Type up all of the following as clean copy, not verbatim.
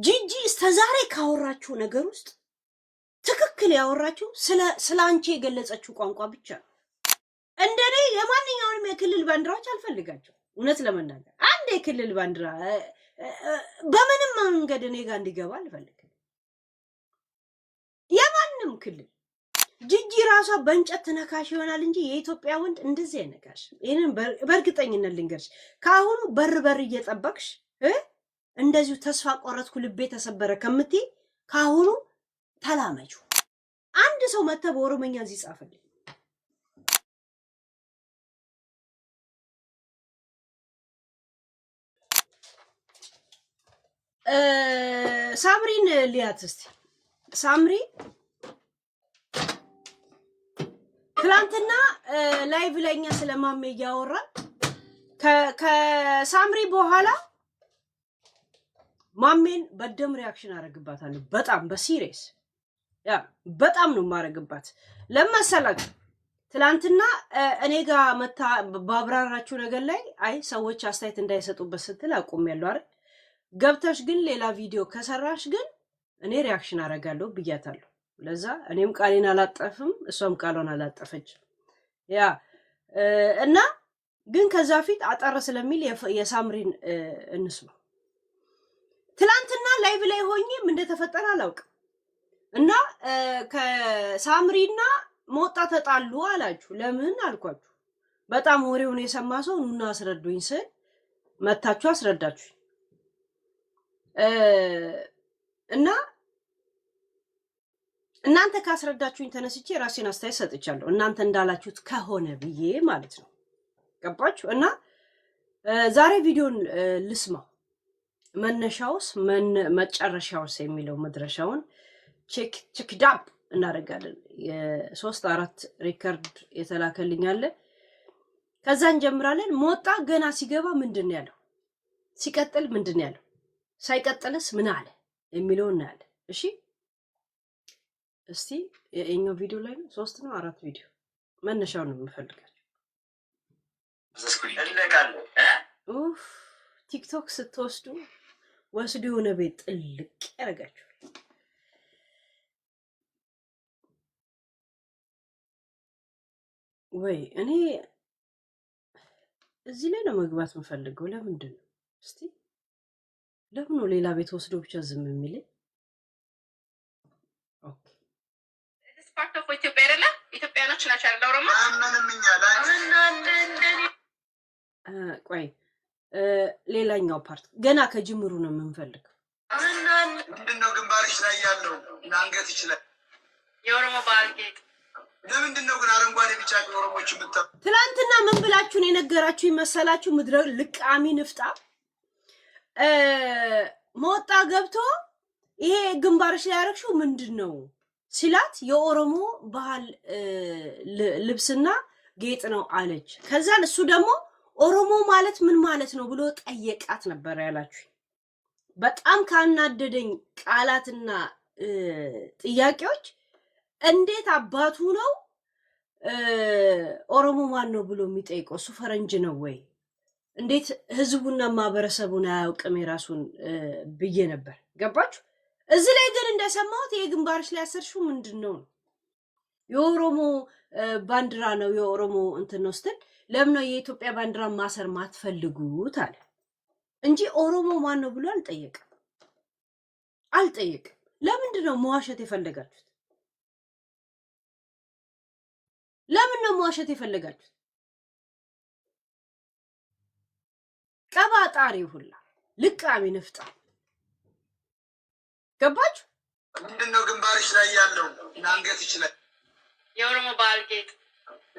ጂጂ እስከዛሬ ካወራችሁ ነገር ውስጥ ትክክል ያወራችሁ ስለ አንቺ የገለጸችው ቋንቋ ብቻ ነው። እንደኔ የማንኛውንም የክልል ባንዲራዎች አልፈልጋቸው። እውነት ለመናገር አንድ የክልል ባንዲራ በምንም መንገድ እኔ ጋር እንዲገባ አልፈልግም። የማንም ክልል ጂጂ ራሷ በእንጨት ነካሽ ይሆናል እንጂ የኢትዮጵያ ወንድ እንደዚህ አይነካሽ። ይሄንን በእርግጠኝነት ልንገርሽ። ካሁኑ በር እየጠበቅሽ እንደዚሁ ተስፋ ቆረጥኩ ልቤ ተሰበረ ከምትይ ካሁኑ ተላመጁ። አንድ ሰው መተ በኦሮሞኛ እዚህ ጻፈልኝ። ሳምሪን ሊያት እስቲ ሳምሪ ትላንትና ላይቭ ላይኛ ስለማሜ እያወራን ከሳምሪ በኋላ ማሜን በደም ሪአክሽን አረግባታለሁ። በጣም በሲሪየስ በጣም ነው ማረግባት። ለማሰላችሁ ትላንትና እኔ ጋር መታ ባብራራችሁ ነገር ላይ አይ ሰዎች አስተያየት እንዳይሰጡበት ስትል አቆሚያለሁ አይደል? ገብተሽ ግን ሌላ ቪዲዮ ከሰራሽ ግን እኔ ሪአክሽን አረጋለሁ ብያታለሁ። ለዛ እኔም ቃሌን አላጠፍም እሷም ቃሏን አላጠፈች። እና ግን ከዛ ፊት አጠር ስለሚል የሳምሪን እንስማ። ትላንትና ላይቭ ላይ ሆኜ ምን እንደተፈጠረ አላውቅም። እና ከሳምሪና ሞጣ ተጣሉ አላችሁ። ለምን አልኳችሁ። በጣም ወሬውን የሰማ ሰው ኑና አስረዱኝ ስል መታችሁ አስረዳችሁ። እና እናንተ ካስረዳችሁኝ ተነስቼ ራሴን አስተያየት ሰጥቻለሁ። እናንተ እንዳላችሁት ከሆነ ብዬ ማለት ነው። ገባችሁ? እና ዛሬ ቪዲዮን ልስማው። መነሻውስ መጨረሻውስ የሚለው መድረሻውን ቼክ ዳፕ እናደርጋለን። የ3-4 ሪከርድ የተላከልኝ አለ። ከዛ እንጀምራለን። ሞጣ ገና ሲገባ ምንድን ነው ያለው? ሲቀጥል ምንድን ነው ያለው? ሳይቀጥልስ ምን አለ የሚለው እናያለን። እሺ እስቲ የኛው ቪዲዮ ላይ ነው 3 ነው 4 ቪዲዮ መነሻውን ነው የምፈልጋቸው። ቲክቶክ ስትወስዱ ወስዱ የሆነ ቤት ጥልቅ ያደርጋችኋል። ወይ እኔ እዚህ ላይ ነው መግባት የምፈልገው። ለምንድን ነው እስቲ ለምን ነው ሌላ ቤት ወስዶ ብቻ ዝም የሚለኝ? ኦኬ this part of ኢትዮጵያ አይደለ? ኢትዮጵያኖች ናቸው ያለው ኦሮሞ ቆይ ሌላኛው ፓርት ገና ከጅምሩ ነው የምንፈልገው። ምንድነው ግንባርሽ ላይ ያለው አንገት ይችላል የኦሮሞ ባህል ጌጥ ለምንድነው ግን አረንጓዴ ቢጫ ኦሮሞዎች ምጣው? ትላንትና ምን ብላችሁን የነገራችሁ ይመሰላችሁ? ምድረ ልቃሚ ንፍጣ ሞጣ ገብቶ ይሄ ግንባርሽ ላይ ያረግሽው ምንድነው ሲላት የኦሮሞ ባህል ልብስና ጌጥ ነው አለች። ከዛን እሱ ደግሞ ኦሮሞ ማለት ምን ማለት ነው ብሎ ጠየቃት ነበር ያላችሁ። በጣም ካናደደኝ ቃላትና ጥያቄዎች እንዴት አባቱ ነው ኦሮሞ ማን ነው ብሎ የሚጠይቀው? እሱ ፈረንጅ ነው ወይ? እንዴት ህዝቡና ማህበረሰቡን አያውቅም የራሱን ብዬ ነበር። ገባችሁ? እዚህ ላይ ግን እንደሰማሁት ይሄ ግንባርሽ ላይ ያሰርሽው ምንድነው? የኦሮሞ ባንዲራ ነው የኦሮሞ እንትን ነው ስትል ለምን ነው የኢትዮጵያ ባንዲራ ማሰር ማትፈልጉት አለ እንጂ ኦሮሞ ማን ነው ብሎ አልጠየቅም። ለምንድን ነው መዋሸት የፈለጋችሁት? ለምን ነው መዋሸት የፈለጋችሁት? ቀባጣሪ ሁላ ልቃሚ ንፍጣ። ገባችሁ? ምንድነው ግንባርሽ ላይ ያለው አንገት ይችላል የኦሮሞ ባህል ጌጥ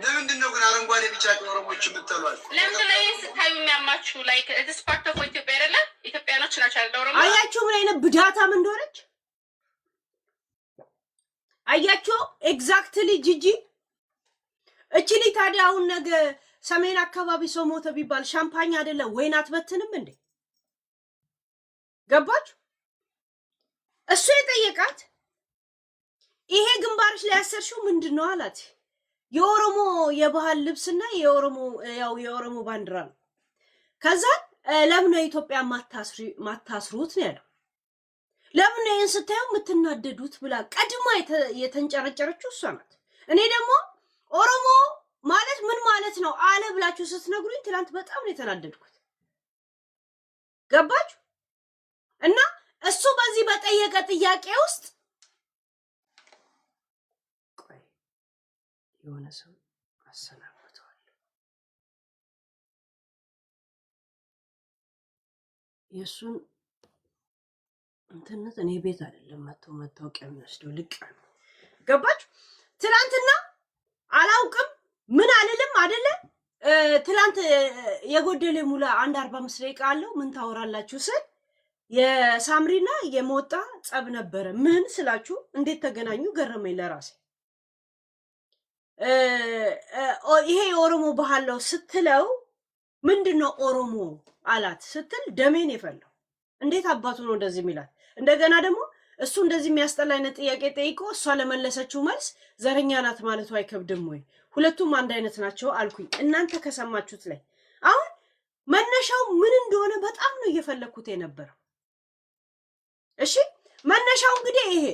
ለምንድነው ግን አረንጓዴ ቢጫ ኦሮሞዎች ምትሏል? ለምን ላይ ስታዩ የሚያማችሁ ላይክ this part of ኢትዮጵያ አይደለ? ኢትዮጵያኖች ናቸው ያለው ኦሮሞ። አያችሁ ምን አይነት ብዳታም እንደሆነች አያችሁ። ኤግዛክትሊ ጂጂ እቺሊ ታዲያ አሁን ነገ ሰሜን አካባቢ ሰው ሞተ ቢባል ሻምፓኝ አይደለም ወይን አትበትንም እንዴ? ገባችሁ? እሱ የጠየቃት ይሄ ግንባርሽ ላይ ያሰርሽው ምንድነው አላት። የኦሮሞ የባህል ልብስና የኦሮሞ ባንዲራ ነው። ከዛ ለምን ኢትዮጵያ ማታስሩት ነው ያለው። ለምን ይሄን ስታዩ የምትናደዱት ብላ ቀድማ የተንጨረጨረችው እሷ ናት። እኔ ደግሞ ኦሮሞ ማለት ምን ማለት ነው አለ ብላችሁ ስትነግሩኝ ትላንት በጣም ነው የተናደድኩት። ገባችሁ? እና እሱ በዚህ በጠየቀ ጥያቄ ውስጥ ቆይ የሆነ ሰው አሰናብቷል። የሱን እንትነት እኔ ቤት አይደለም መታወቂያ የሚወስደው ልቅ ነው። ገባችሁ? ትላንትና አላውቅም ምን አልልም አይደለ? ትላንት የጎደለ ሙላ 1:45 ደቂቃ አለው ምን ታወራላችሁ ስል የሳምሪና የሞጣ ጸብ ነበረ። ምን ስላችሁ እንዴት ተገናኙ ገረመኝ ለራሴ። ይሄ የኦሮሞ ባህል ነው ስትለው ምንድነው ኦሮሞ አላት ስትል ደሜን የፈለው እንዴት አባቱ ነው እንደዚህ የሚላት? እንደገና ደግሞ እሱ እንደዚህ የሚያስጠላ አይነት ጥያቄ ጠይቆ እሷ ለመለሰችው መልስ ዘረኛ ናት ማለቱ አይከብድም ወይ? ሁለቱም አንድ አይነት ናቸው አልኩኝ። እናንተ ከሰማችሁት ላይ አሁን መነሻው ምን እንደሆነ በጣም ነው እየፈለኩት የነበረው። እሺ መነሻው እንግዲህ ይሄ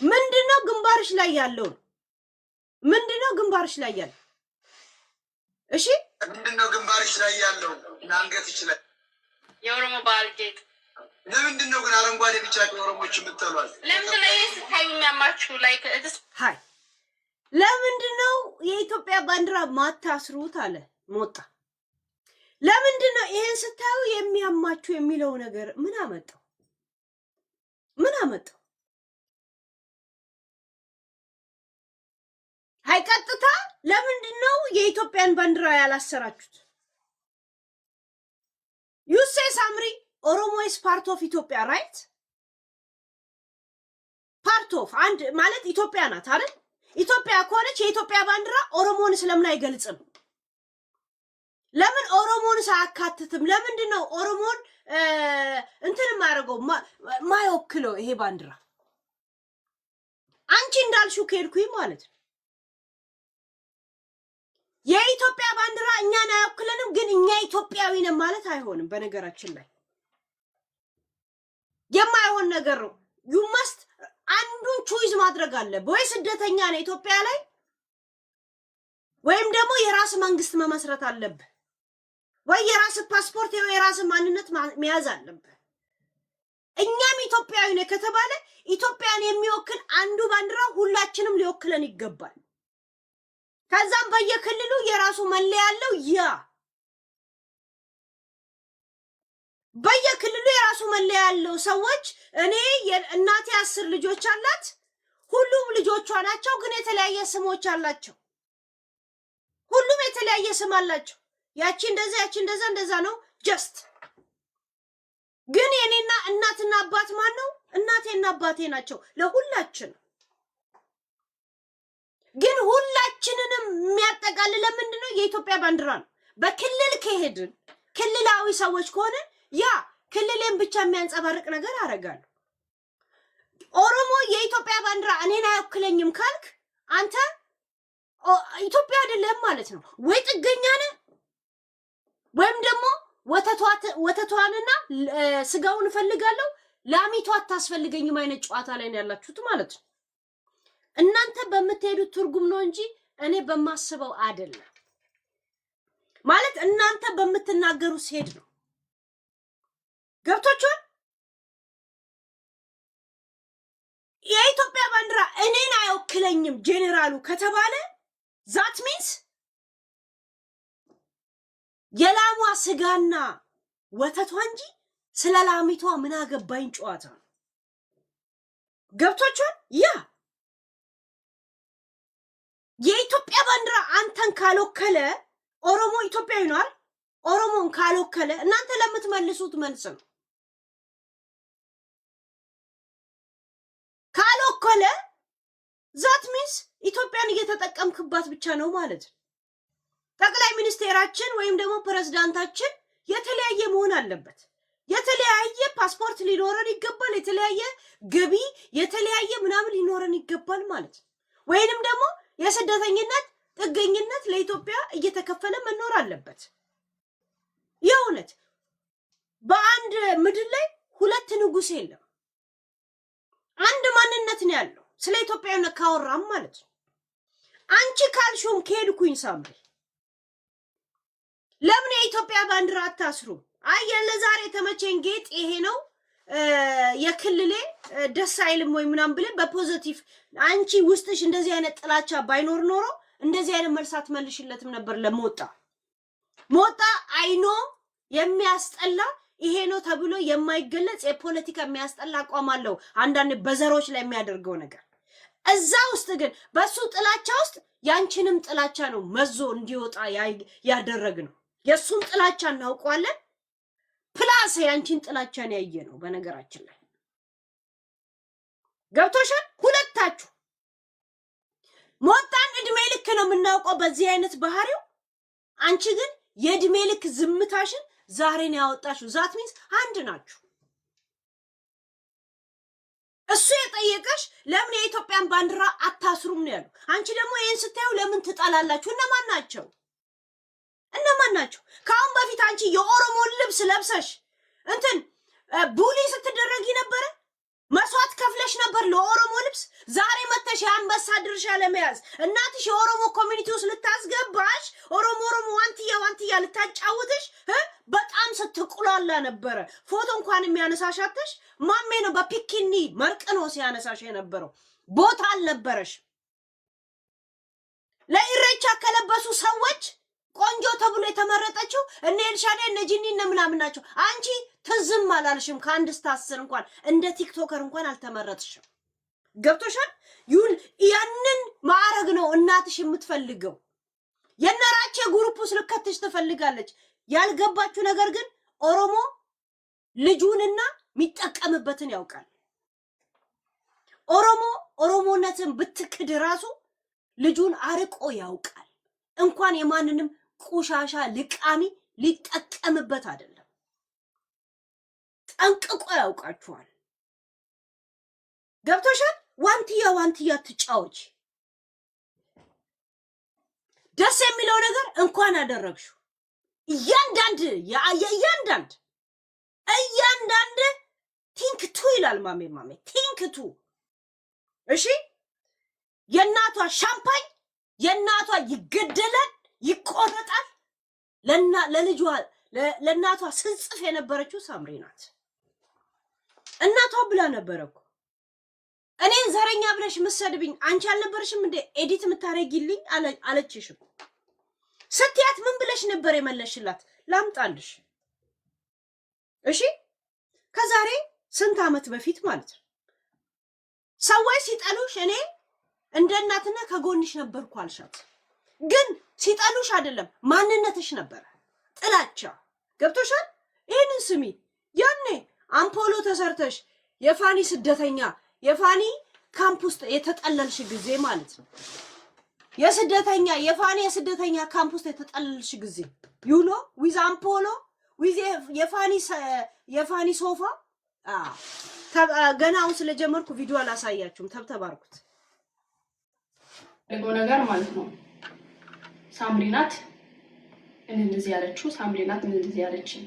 ምንድነው ግንባርሽ ላይ ያለው? ምንድነው ግንባርሽ ላይ ያለው? እሺ ምንድነው ግንባርሽ ላይ ያለው? አንገት ይችላል የኦሮሞ ባህል ጌጥ። ለምንድነው ግን አረንጓዴ ቢጫ ኦሮሞች የምትጠሏል? ለምንድነው ይሄ ስታዩ የሚያማችሁ? ላይክ ሃይ ለምንድነው የኢትዮጵያ ባንዲራ ማታስሩት አለ ሞጣ። ለምንድነው ይሄን ስታዩ የሚያማችሁ የሚለው ነገር ምን አመጣው? ምን አመጣው? ሃይ ቀጥታ ለምንድነው የኢትዮጵያን ባንዲራ ያላሰራችሁት? You say Samri, Oromo is part of Ethiopia, right? Part of, and ማለት ኢትዮጵያ ናት አይደል? ኢትዮጵያ ከሆነች የኢትዮጵያ ባንዲራ ኦሮሞን ስለምን አይገልጽም? ለምን ኦሮሞን ሳያካትትም? ለምንድነው ኦሮሞን እንትን ማያደርገው ማይወክለው ይሄ ባንዲራ? አንቺ እንዳልሽው ከሄድኩኝ ማለት ነው የኢትዮጵያ ባንዲራ እኛን አይወክለንም፣ ግን እኛ ኢትዮጵያዊ ነን ማለት አይሆንም። በነገራችን ላይ የማይሆን ነገር ነው። you must አንዱን ቹይዝ ማድረግ አለብህ። ወይ ስደተኛ ነህ ኢትዮጵያ ላይ ወይም ደግሞ የራስ መንግስት መመስረት አለብህ፣ ወይ የራስ ፓስፖርት ወይ የራስ ማንነት መያዝ አለብህ። እኛም ኢትዮጵያዊ ነን ከተባለ ኢትዮጵያን የሚወክል አንዱ ባንዲራ ሁላችንም ሊወክለን ይገባል። ከዛም በየክልሉ የራሱ መለያ ያለው በየክልሉ የራሱ መለያ ያለው ሰዎች እኔ እናቴ 10 ልጆች አላት። ሁሉም ልጆቿ ናቸው፣ ግን የተለያየ ስሞች አላቸው። ሁሉም የተለያየ ስም አላቸው። ያቺ እንደዛ ያቺ እንደዛ ነው ጀስት። ግን የኔና እናትና አባት ማን ነው? እናቴና አባቴ ናቸው ለሁላችን። ግን ሁላችንንም የሚያጠቃልል ምንድነው? የኢትዮጵያ ባንዲራ ነው። በክልል ከሄድን ክልላዊ ሰዎች ከሆነ ያ ክልልን ብቻ የሚያንጸባርቅ ነገር አደርጋለሁ። ኦሮሞ የኢትዮጵያ ባንዲራ እኔን አይወክለኝም ካልክ አንተ ኢትዮጵያ አይደለም ማለት ነው። ወይ ጥገኛ ነህ ወይም ደግሞ ወተቷንና ስጋውን እፈልጋለሁ ላሚቷ አታስፈልገኝም አይነት ጨዋታ ላይ ነው ያላችሁት ማለት ነው። እናንተ በምትሄዱት ትርጉም ነው እንጂ እኔ በማስበው አይደለም ማለት እናንተ በምትናገሩ ሲሄድ ነው። ገብቶቻል? የኢትዮጵያ ባንዲራ እኔን አይወክለኝም ጄኔራሉ ከተባለ ዛት ሚንስ የላሟ ስጋና ወተቷ እንጂ ስለ ላሚቷ ምን አገባኝ ጨዋታ ነው። ገብቶቻል? ያ የኢትዮጵያ ባንዲራ አንተን ካልወከለ ኦሮሞ ኢትዮጵያዊ ነው አይደል? ኦሮሞን ካልወከለ እናንተ ለምትመልሱት መልስ ነው። ካልወከለ ዛት ሚንስ ኢትዮጵያን እየተጠቀምክባት ብቻ ነው ማለት ነው። ጠቅላይ ሚኒስቴራችን ወይም ደግሞ ፕሬዝዳንታችን የተለያየ መሆን አለበት። የተለያየ ፓስፖርት ሊኖረን ይገባል። የተለያየ ገቢ የተለያየ ምናምን ሊኖረን ይገባል ማለት ነው። ወይንም ደግሞ የስደተኝነት ጥገኝነት ለኢትዮጵያ እየተከፈለ መኖር አለበት። የእውነት በአንድ ምድር ላይ ሁለት ንጉስ የለም። አንድ ማንነት ነው ያለው። ስለ ኢትዮጵያዊነት ካወራም ማለት ነው። አንቺ ካልሹም ከሄድኩኝ ሳምሪ ለምን የኢትዮጵያ ባንዲራ አታስሩ? አየለ ዛሬ ተመቸኝ ጌጥ ይሄ ነው የክልሌ ደስ አይልም ወይ ምናምን ብለን በፖዚቲቭ አንቺ ውስጥሽ እንደዚህ አይነት ጥላቻ ባይኖር ኖሮ እንደዚህ አይነት መልሳት መልሽለትም ነበር። ሞጣ አይኖ የሚያስጠላ ይሄ ነው ተብሎ የማይገለጽ የፖለቲካ የሚያስጠላ አቋም አለው። አንዳንድ በዘሮች ላይ የሚያደርገው ነገር እዛ ውስጥ ግን በሱ ጥላቻ ውስጥ ያንቺንም ጥላቻ ነው መዞ እንዲወጣ ያደረግ ነው። የሱን ጥላቻ እናውቀዋለን። ፕላስ ያንቺን ጥላቻን ያየ ነው። በነገራችን ላይ ገብቶሻል። ሁለታችሁ ሞጣን እድሜ ልክ ነው የምናውቀው በዚህ አይነት ባህሪው። አንቺ ግን የእድሜ ልክ ዝምታሽን ዛሬን ያወጣሽው። ዛት ሚንስ አንድ ናችሁ። እሱ የጠየቀሽ ለምን የኢትዮጵያን ባንዲራ አታስሩም ነው ያለው። አንቺ ደግሞ ይሄን ስታዩ ለምን ትጣላላችሁ? እነማን ናቸው? ከአሁን በፊት አንቺ የኦሮሞን ልብስ ለብሰሽ እንትን ቡሊ ስትደረጊ ነበረ። መስዋዕት ከፍለሽ ነበር ለኦሮሞ ልብስ። ዛሬ መተሽ የአንበሳ ድርሻ ለመያዝ እናትሽ የኦሮሞ ኮሚኒቲ ውስጥ ልታስገባሽ ኦሮሞ ዋንትያ ልታጫውትሽ በጣም ስትቁላላ ነበረ። ፎቶ እንኳን የሚያነሳሻተሽ ማሜ ነው በፒኪኒ መርቅኖ ሲያነሳሽ የነበረው። ቦታ አልነበረሽ። ለኢሬቻ ከለበሱ ሰዎች ቆንጆ ተብሎ የተመረጠችው እነ ኤልሻዳይ እነ ጂኒ እነ ምናምን ናቸው። አንቺ ትዝም አላልሽም። ከአንድ እስከ 10 እንኳን እንደ ቲክቶከር እንኳን አልተመረጥሽም። ገብቶሻል? ይሁን ያንን ማዕረግ ነው እናትሽ የምትፈልገው። የነራቼ ግሩፕ ውስጥ ልከትሽ ትፈልጋለች። ያልገባችሁ ነገር ግን ኦሮሞ ልጁንና የሚጠቀምበትን ያውቃል። ኦሮሞነትን ብትክድ ራሱ ልጁን አርቆ ያውቃል። እንኳን የማንንም ቆሻሻ ልቃሚ ሊጠቀምበት አይደለም። ጠንቅቆ ያውቃችኋል። ገብቶሻል? ዋንትያ ትጫዎች። ደስ የሚለው ነገር እንኳን አደረግሽው። እያንዳንድ ቲንክቱ ይላል ማሜ ቲንክቱ። እሺ የእናቷ ሻምፓኝ የእናቷ ይገደላል፣ ይቆረጣል። ለእናቷ ስንጽፍ የነበረችው ሳምሪ ናት። እናቷ ብላ ነበረኩ እኔን ዘረኛ ብለሽ ምሰድብኝ አንቺ አልነበርሽም እንደ ኤዲት የምታረጊልኝ አለችሽም። ስትያት ምን ብለሽ ነበር የመለሽላት? ላምጣልሽ። እሺ ከዛሬ ስንት ዓመት በፊት ማለት ነው። ሰዎች ሲጠሉሽ እኔ እንደ እናትና ከጎንሽ ነበርኩ አልሻት። ግን ሲጠሉሽ አይደለም ማንነትሽ ነበር ጥላቻ። ገብቶሻል? ይሄንን ስሚ። ያኔ አምፖሎ ተሰርተሽ የፋኒ ስደተኛ የፋኒ ካምፕ ውስጥ የተጠለልሽ ጊዜ ማለት ነው። የስደተኛ ካምፕ ውስጥ የተጠለልሽ ጊዜ ዩኖ ዊዝ አምፖሎ ዊዝ የፋኒ ሶፋ ገና አሁን ስለጀመርኩ ቪዲዮ አላሳያችሁም። ተባርኩት ነገር ማለት ነው። ሳምሪ ናት እንደዚህ ያለችው። ሳምሪ ናት እንደዚህ ያለችኝ።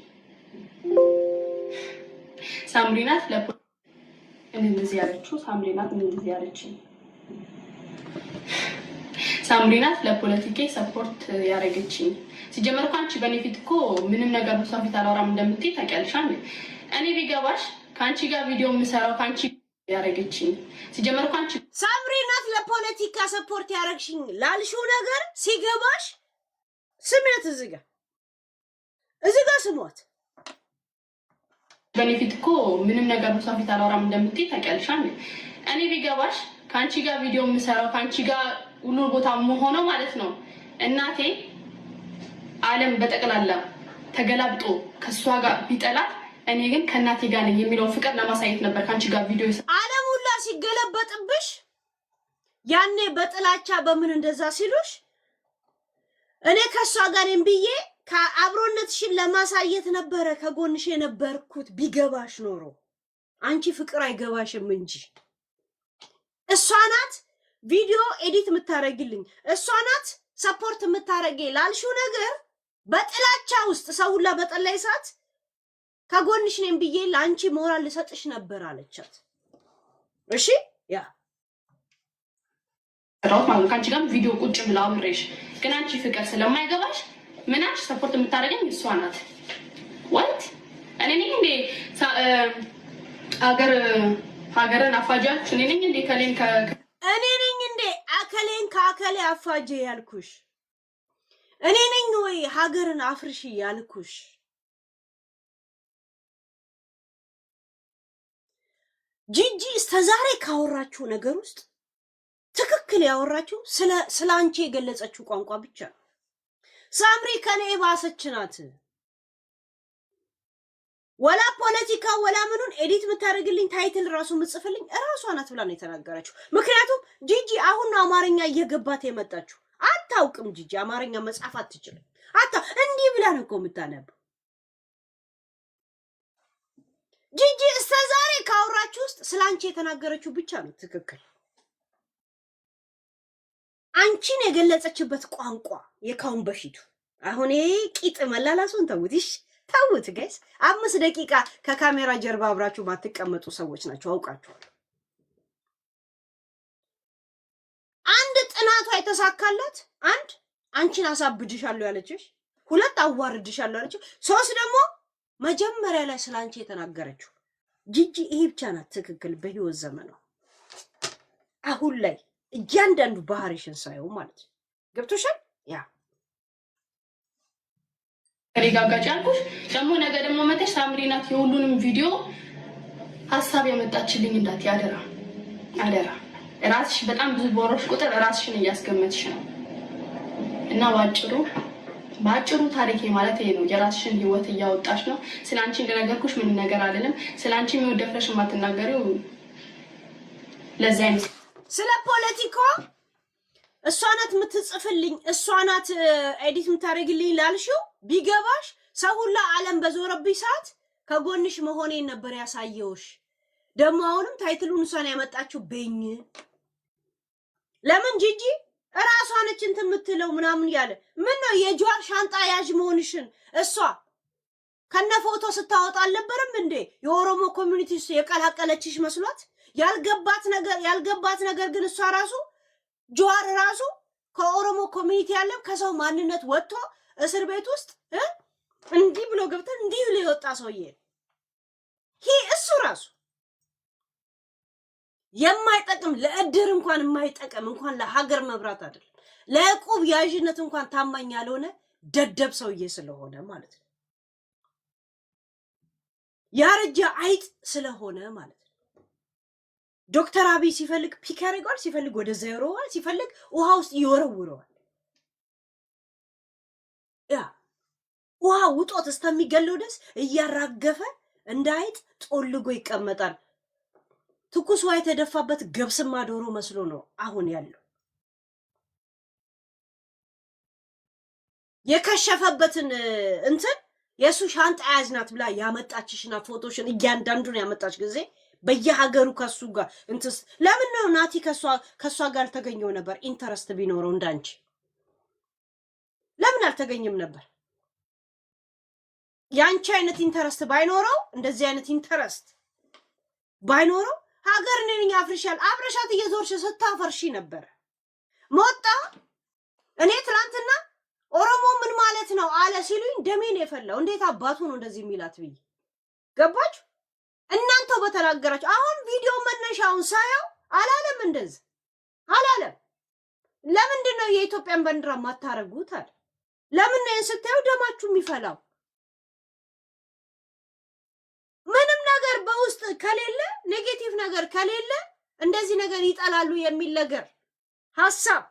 ሳምሪ ናት እንደዚህ ያለችው። ሳምሪ ናት እንደዚህ ያለችኝ። ሳምሪ ናት ለፖለቲኬ ሰፖርት ያደረገችኝ። ሲጀመር እኮ አንቺ በኔፊት እኮ ምንም ነገር በሷ ፊት አላወራም እንደምትይ ታውቂያለሽ። እኔ ቢገባሽ ከአንቺ ጋር ቪዲዮ የምሰራው ከአንቺ ያረጋችኝ። ሲጀመር እኮ አንቺ ሳምሪ ናት ለፖለቲካ ሰፖርት ያረግሽኝ ላልሽው ነገር ሲገባሽ ስሜት እዚህ ጋር ስሟት። በኔፊት እኮ ምንም ነገር በሷ ፊት አላወራም እንደምትይ ታውቂያለሽ። እኔ ቢገባሽ ከአንቺ ጋር ቪዲዮ የምሰራው ከአንቺ ጋር ሁሉ ቦታ ሆኖ ማለት ነው። እናቴ ዓለም በጠቅላላ ተገላብጦ ከሷ ጋር ቢጠላት እኔ ግን ከእናቴ ጋር ነኝ የሚለው ፍቅር ለማሳየት ነበር ከአንቺ ጋር ቪዲዮ ዓለም ሁላ ሲገለበጥብሽ ያኔ በጥላቻ በምን እንደዛ ሲሉሽ እኔ ከሷ ጋር ነኝ ብዬ ከአብሮነትሽን ለማሳየት ነበረ ከጎንሽ የነበርኩት። ቢገባሽ ኖሮ አንቺ ፍቅር አይገባሽም እንጂ እሷ ናት ቪዲዮ ኤዲት የምታረግልኝ፣ እሷ ናት ሰፖርት የምታረገኝ ላልሽው ነገር በጥላቻ ውስጥ ሰው ሁላ በጠላይ ሰዓት ከጎንሽ ነኝ ብዬ ለአንቺ ሞራል ልሰጥሽ ነበር አለቻት። እሺ ያ ራውት ማለት ካንቺ ጋር ቪዲዮ ቁጭ ብላ አብሬሽ፣ ግን አንቺ ፍቅር ስለማይገባሽ ምናች ሰፖርት የምታደርገኝ እሷ ናት። ዋት እኔ ነኝ እንዴ ሀገርን አፋጃች? እኔ ነኝ እንዴ አከሌን ከአከሌ አፋጄ ያልኩሽ? እኔ ነኝ ወይ ሀገርን አፍርሺ ያልኩሽ? ጂጂ እስከዛሬ ካወራችሁ ነገር ውስጥ ትክክል ያወራችሁ ስለ አንቺ የገለጸችው ቋንቋ ብቻ ነው። ሳምሪ ከኔ ባሰች ናት። ወላ ፖለቲካ ወላ ምኑን ኤዲት የምታደርግልኝ ታይትል ራሱ ምጽፍልኝ እራሷ ናት ብላ ነው የተናገረችው። ምክንያቱም ጂጂ አሁን ነው አማርኛ እየገባት የመጣችው። አታውቅም ጂጂ አማርኛ መጻፍ አትችልም። እንዲህ ብላ ነው እኮ የምታነበው። ጂጂ እስከዛሬ ካወራችሁ ውስጥ ስላንቺ የተናገረችው ብቻ ነው ትክክል። አንቺን የገለጸችበት ቋንቋ የካውን በፊቱ አሁን ቂጥ መላላሱን ተውትሽ ተውት ጋይስ። 5 ደቂቃ ከካሜራ ጀርባ አብራችሁ ማትቀመጡ ሰዎች ናቸው አውቃችኋል። አንድ ጥናቷ የተሳካላት አንድ አንቺን አሳብድሻለሁ ያለችሽ፣ 2 አዋርድሻለሁ ያለችሽ፣ 3 ደግሞ መጀመሪያ ላይ ስላንቺ የተናገረችው ጂጂ ይሄ ብቻ ናት ትክክል በህይወት ዘመኗ። አሁን ላይ እያንዳንዱ ባህሪሽን ሳይው ማለት ነው። ገብቶሻል? ያ ሪጋጋጭ ያልኩሽ ደግሞ ነገ ደግሞ መተሽ ሳምሪ ናት የሁሉንም ቪዲዮ ሀሳብ ያመጣችልኝ እንዳት ያደራ አደራ። ራስሽ በጣም ብዙ ቦሮሽ ቁጥር ራስሽን እያስገመትሽ ነው። እና ባጭሩ ታሪኬ ማለት ይሄ ነው። የራስሽን ህይወት እያወጣሽ ነው። ስላንቺ እንደነገርኩሽ ምን ነገር አይደለም። ስላንቺ የሚወደፍረሽ የማትናገሪው ለዛ አይነት ስለ ፖለቲካ እሷ ናት የምትጽፍልኝ፣ እሷ ናት ኤዲት የምታደርግልኝ ላልሽው ቢገባሽ ሰው ሁላ ዓለም በዞረብኝ ሰዓት ከጎንሽ መሆኔን ነበር ያሳየውሽ። ደግሞ አሁንም ታይትሉን እሷን ያመጣችው በኝ ለምን ጂጂ እራሷ ነች እንትን የምትለው ምናምን ያለ ምን ነው የጇር ሻንጣ ያዥ መሆንሽን እሷ ከነ ፎቶ ስታወጣ አልነበረም እንዴ? የኦሮሞ ኮሚኒቲ የቀላቀለችሽ መስሏት ያልገባት ነገር ግን እሷ ራሱ ጇር ራሱ ከኦሮሞ ኮሚኒቲ ያለም ከሰው ማንነት ወጥቶ እስር ቤት ውስጥ እንዲህ ብሎ ገብተን እንዲህ ብሎ የወጣ ሰውዬ እሱ ራሱ የማይጠቅም ለእድር እንኳን የማይጠቅም እንኳን ለሀገር መብራት አይደለም ለዕቁብ ያዥነት እንኳን ታማኝ ያልሆነ ደደብ ሰውዬ ስለሆነ ማለት ነው። ያረጀ አይጥ ስለሆነ ማለት ነው። ዶክተር አብይ ሲፈልግ ፒክ ያደርገዋል፣ ሲፈልግ ወደዛ ይወረዋል፣ ሲፈልግ ውሃ ውስጥ ይወረውረዋል። ያ ውሃ ውጦት እስከሚገለው ድረስ እያራገፈ እንደ አይጥ ጦልጎ ይቀመጣል። ትኩስ ውሃ የተደፋበት ገብስማ ዶሮ መስሎ ነው አሁን ያለው። የከሸፈበትን እንትን የሱ ሻንጣ ያዝናት ብላ ያመጣችሽና ፎቶሽን እያንዳንዱን ያመጣች ጊዜ በየሀገሩ ከሱ ጋር እንትስ ለምን ነው ናቲ ከሷ ጋር አልተገኘው ነበር? ኢንተረስት ቢኖረው እንዳንቺ ለምን አልተገኘም ነበር? ያንቺ አይነት ኢንተረስት ባይኖረው እንደዚህ አይነት ኢንተረስት ባይኖረው ሀገር ነኝ አፍርሻል አብረሻት እየዞርሽ ስታፈርሺ ነበር። ሞጣ እኔ ትላንትና ኦሮሞ ምን ማለት ነው አለ ሲሉኝ ደሜን የፈላው እንዴት አባቱ ነው እንደዚህ የሚላት ብዬ ገባችሁ? እናንተው በተናገራችሁ አሁን ቪዲዮ መነሻውን ሳየው አላለም እንደዚህ አላለም። ለምንድን ነው የኢትዮጵያን ባንዲራ ማታረጉት አለ። ለምን ነው ስታዩ ደማችሁ የሚፈላው? ምንም ነገር በውስጥ ከሌለ ኔጌቲቭ ነገር ከሌለ እንደዚህ ነገር ይጠላሉ የሚል ነገር ሐሳብ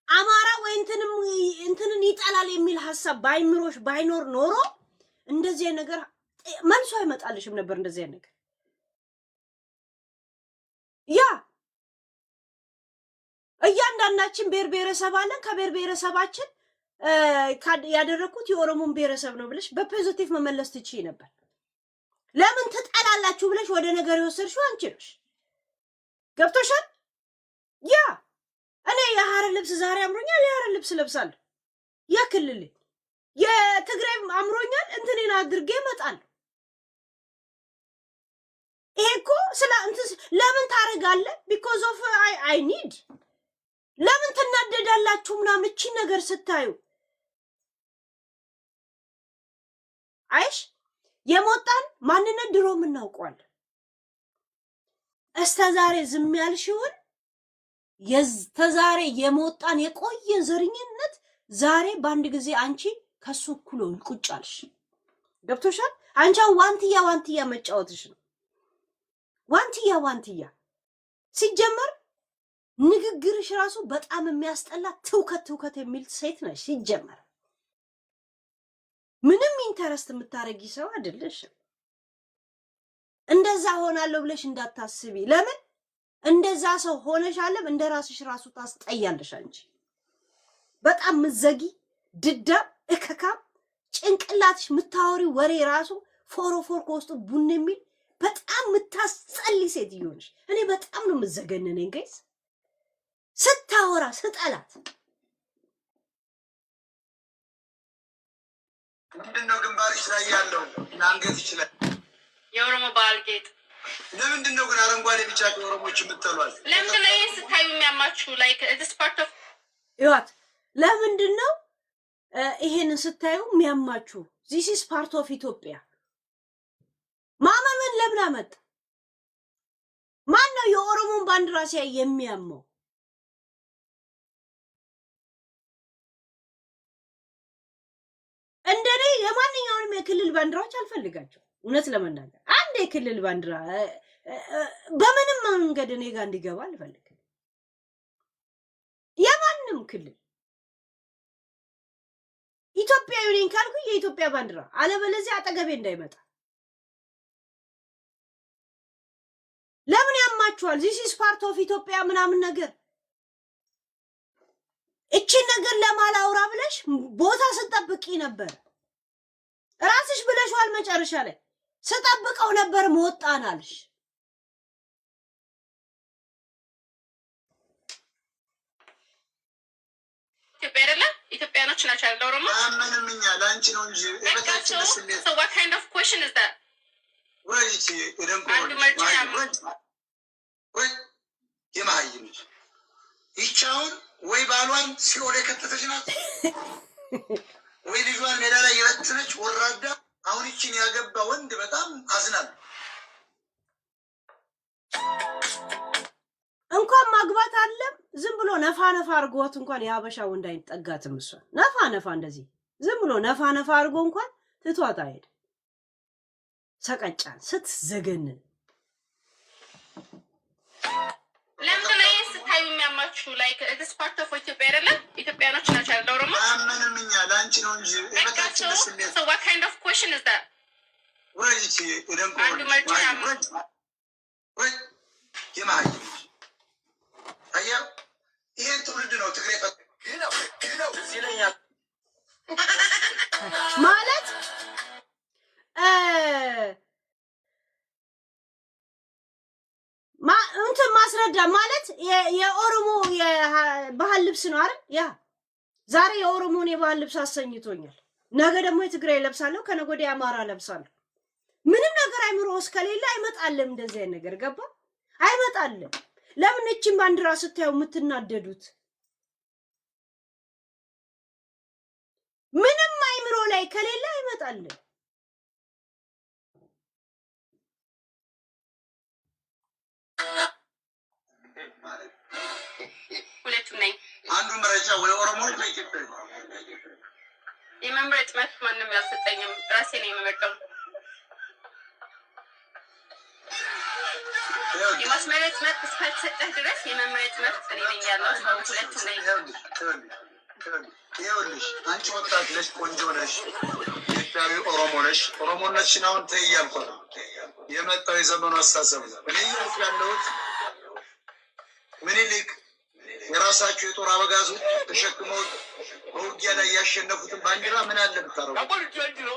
አማራ ወይ እንትንን ይጠላል የሚል ሐሳብ ባይምሮሽ ባይኖር ኖሮ እንደዚህ ነገር መልሶ አይመጣልሽም ነበር። እንደዚህ ነገር ያ እያንዳንዳችን ብሔር ብሔረሰብ አለን። ከብሔር ብሔረሰባችን ያደረኩት የኦሮሞን ብሔረሰብ ነው ብለሽ በፖዚቲቭ መመለስ ትችይ ነበር። ለምን ትጠላላችሁ ብለሽ ወደ ነገር የወሰድሽው አንቺ ነሽ። ገብቶሻል? ያ እኔ የሐረር ልብስ ዛሬ አምሮኛል፣ የሐረር ልብስ ለብሳለሁ። ያ ክልል የትግራይ አምሮኛል እንትኔን አድርጌ እመጣለሁ። ይሄ እኮ ስለ እንትን ለምን ታረጋለህ? because of I need ለምን ትናደዳላችሁ ምናምን እቺ ነገር ስታዩ? አይሽ የሞጣን ማንነት ድሮ እናውቀዋለን። እስተዛሬ ዝም ያልሽውን ተዛሬ የሞጣን የቆየ ዘርኝነት ዛሬ በአንድ ጊዜ አንቺ ከሱ እኩል ቁጭ አልሽ። ገብቶሻል? አንቺ ዋንትያ መጫወትሽ ነው። ዋንትያ ሲጀመር ንግግርሽ ራሱ በጣም የሚያስጠላ ትውከት የሚል ሴት ነሽ። ሲጀመር ምንም ኢንተረስት የምታረጊ ሰው አይደለሽ። እንደዛ ሆናለሁ ብለሽ እንዳታስቢ። ለምን እንደዛ ሰው ሆነሻለም እንደ ራስሽ ራሱ ታስጠያለሽ። አንቺ በጣም ምዘጊ ድዳ እከካም ጭንቅላትሽ ምታወሪ ወሬ ራሱ ፎሮፎር ከውስጡ ቡን የሚል በጣም ምታስጸሊ ሴትዮ ነሽ። እኔ በጣም ነው ምዘገነነኝ ጋይስ ስታወራ ስጠላት። ምንድነው ግንባርሽ ላይ ያለው አንገት ይችላል የኦሮሞ ባህል ጌጥ? ለምንድነው ግን አረንጓዴ ቢጫ ኦሮሞዎች የምትሏል? ለምንድነው ይሄን ስታዩ የሚያማችሁ? ላይክ this part of ይዋት ለምንድነው ይሄንን ስታዩ የሚያማችሁ? this is part of ኢትዮጵያ። ማመን ለምን አመጣ? ማን ነው የኦሮሞን ባንዲራ ሲያይ የሚያመው? እንደኔ የማንኛውንም የክልል ባንዲራዎች አልፈልጋቸው። እውነት ለመናገር አንድ የክልል ባንዲራ በምንም መንገድ እኔ ጋር እንዲገባ አልፈልግም። የማንም ክልል ኢትዮጵያዊ ነኝ ካልኩ የኢትዮጵያ ባንዲራ፣ አለበለዚያ አጠገቤ እንዳይመጣ። ለምን ያማችኋል? this is part of ኢትዮጵያ ምናምን ነገር እቺ ነገር ለማላውራ ብለሽ ቦታ ስጠብቂ ነበር። ራስሽ ብለሽዋል። መጨረሻ ላይ ስጠብቀው ነበር መወጣናልሽ። ኢትዮጵያ አይደለ? ኢትዮጵያኖች ናቸው አይደል? ኦሮሞ አመንም እኛ ላንቺ ነው እንጂ እበታችን ስሜት። so what kind of question is that? ወይቺ ወይ የማይምሽ ይቻውን ወይ ባሏን ሲኦል የከተተች ናት፣ ወይ ልጇን ሜዳ ላይ የበተነች ወራዳ። አሁን ይችን ያገባ ወንድ በጣም አዝናል። እንኳን ማግባት አለም ዝም ብሎ ነፋ አርጎት እንኳን የሀበሻ ወንድ አይጠጋትም። እሷ ነፋ እንደዚህ ዝም ብሎ ነፋ አርጎ እንኳን ትቷት አይሄድ። ሰቀጫን ስትዘገንን ለምን ላይ ስታዩ የሚያማችሁ? ላይክ this part of ኢትዮጵያ አይደለ? ኢትዮጵያኖች ናቸው አይደል? ኦሮሞ አመንም እኛ ላንቺ ነው እንጂ እበታችን ስሜት። so what kind of question is that? ወይቺ ወይ የማይምሽ አያ ይሄን ትውልድ ነው ትግሬ ነው ሲለኛል ማለት እንትን ማስረዳ ማለት የኦሮሞ የባህል ልብስ ነው አይደል? ያ ዛሬ የኦሮሞን የባህል ልብስ አሰኝቶኛል። ነገ ደግሞ የትግራይ ለብሳለሁ፣ ከነገ ወዲያ የአማራ ለብሳለሁ። ምንም ነገር አይምሮ ውስጥ ከሌለ አይመጣልም። እንደዚህ አይነት ነገር ገባ አይመጣልም። ለምን እቺን ባንዲራ ስታዩ የምትናደዱት? ምንም አይምሮ ላይ ከሌለ አይመጣልም። ሁለቱም ነኝ። አንዱ መረጃ ወይ ኦሮሞ ወይ ኢትዮጵያ የመምረጥ መብት ማንም ያልሰጠኝም፣ ራሴ ነው የምመርጠው። የማስመረጥ መብት እስካልተሰጠህ ድረስ የመምረጥ መብት እኔ ነኝ ያለው። ሁለቱም ነኝ። ይኸውልሽ አንቺ ወጣት ነሽ፣ ቆንጆ ነሽ፣ ኢትዮጵያዊ ኦሮሞ ነሽ። ኦሮሞነትሽን አሁን ተይ እያልኩ ነው። የመጣው የዘመኑ አስተሳሰብ ነው። እኔ እያልኩ ያለሁት ምኒልክ የራሳቸው የጦር አበጋዞች ተሸክመው በውጊያ ላይ ያሸነፉትን ባንዲራ ምን አለ ብታረጉ?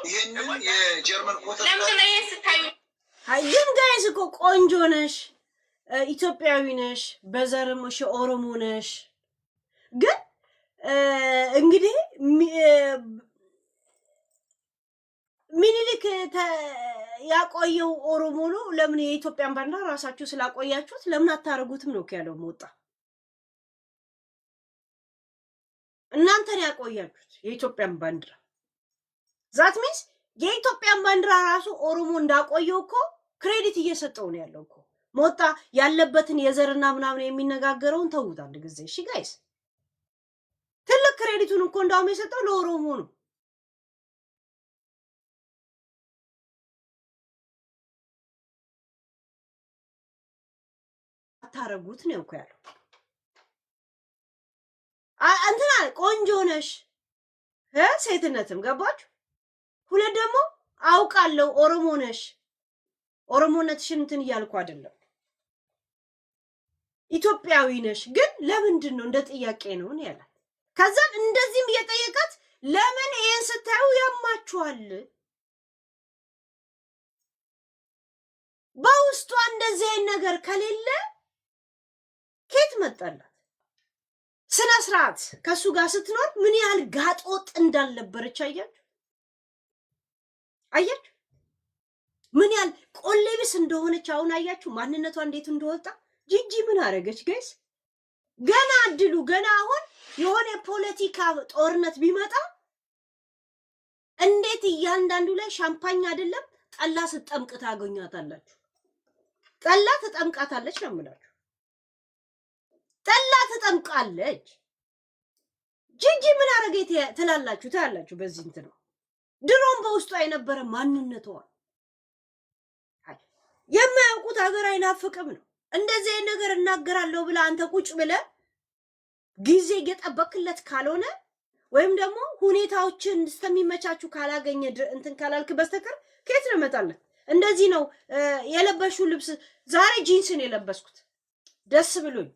ይህንን የጀርመን ኮተት ለምን ላይ ስታዩ ግን ጋይስ እኮ ቆንጆ ነሽ፣ ኢትዮጵያዊ ነሽ፣ በዘርም እሺ ኦሮሞ ነሽ። ግን እንግዲህ ሚኒሊክ ያቆየው ኦሮሞ ነው። ለምን የኢትዮጵያን ባንዲራ ራሳችሁ ስላቆያችሁት ለምን አታረጉትም ነው ያለው ሞጣ። እናንተን ያቆያችሁት የኢትዮጵያን ባንዲራ ዛት ሚንስ የኢትዮጵያን ባንዲራ ራሱ ኦሮሞ እንዳቆየው እኮ ክሬዲት እየሰጠው ነው ያለው እኮ ሞጣ። ያለበትን የዘርና ምናምን የሚነጋገረውን ተውት አንድ ጊዜ እሺ ጋይስ። ትልቅ ክሬዲቱን እኮ እንዳውም የሰጠው ለኦሮሞ ነው። አታረጉት ነው እኮ ያለው። እንትና ቆንጆ ነሽ ሴትነትም ገባችሁ። ሁለት ደግሞ አውቃለሁ ኦሮሞ ነሽ። ኦሮሞነትሽን እንትን እያልኩ አይደለም፣ ኢትዮጵያዊ ነሽ። ግን ለምንድን ነው እንደ ጥያቄ ነው ያላት። ከዛም እንደዚህም እየጠየቃት ለምን ይሄን ስታዩ ያማችኋል? በውስጧ እንደዚህ አይነት ነገር ከሌለ ከየት መጣላት? ስነ ስርዓት ከሱ ጋር ስትኖር ምን ያህል ጋጦጥ እንዳልነበረች አያችሁ? ምን ያህል ቆሌብስ እንደሆነች አሁን አያችሁ? ማንነቷ እንዴት እንደወጣ። ጂጂ ምን አረገች ጋይስ? ገና እድሉ ገና አሁን የሆነ የፖለቲካ ጦርነት ቢመጣ እንዴት እያንዳንዱ ላይ ሻምፓኝ አይደለም ጠላ ስትጠምቅ ታገኛታላችሁ። ጠላ ትጠምቃታለች ነው የምላችሁ። ጠላ ትጠምቃለች። ጂጂ ምን አረገች ትላላችሁ ታያላችሁ። በዚህ እንት ነው ድሮም በውስጧ የነበረ ማንነቷ። የማያውቁት ሀገር አይናፍቅም ነው። እንደዚህ አይነት ነገር እናገራለሁ ብለ አንተ ቁጭ ብለ ጊዜ እየጠበቅለት ካልሆነ ወይም ደግሞ ሁኔታዎችን እስከሚመቻቹ ካላገኘ እንትን ካላልክ በስተቀር ከየት ነው መጣለት? እንደዚህ ነው የለበሽው ልብስ። ዛሬ ጂንስን የለበስኩት ደስ ብሎኝ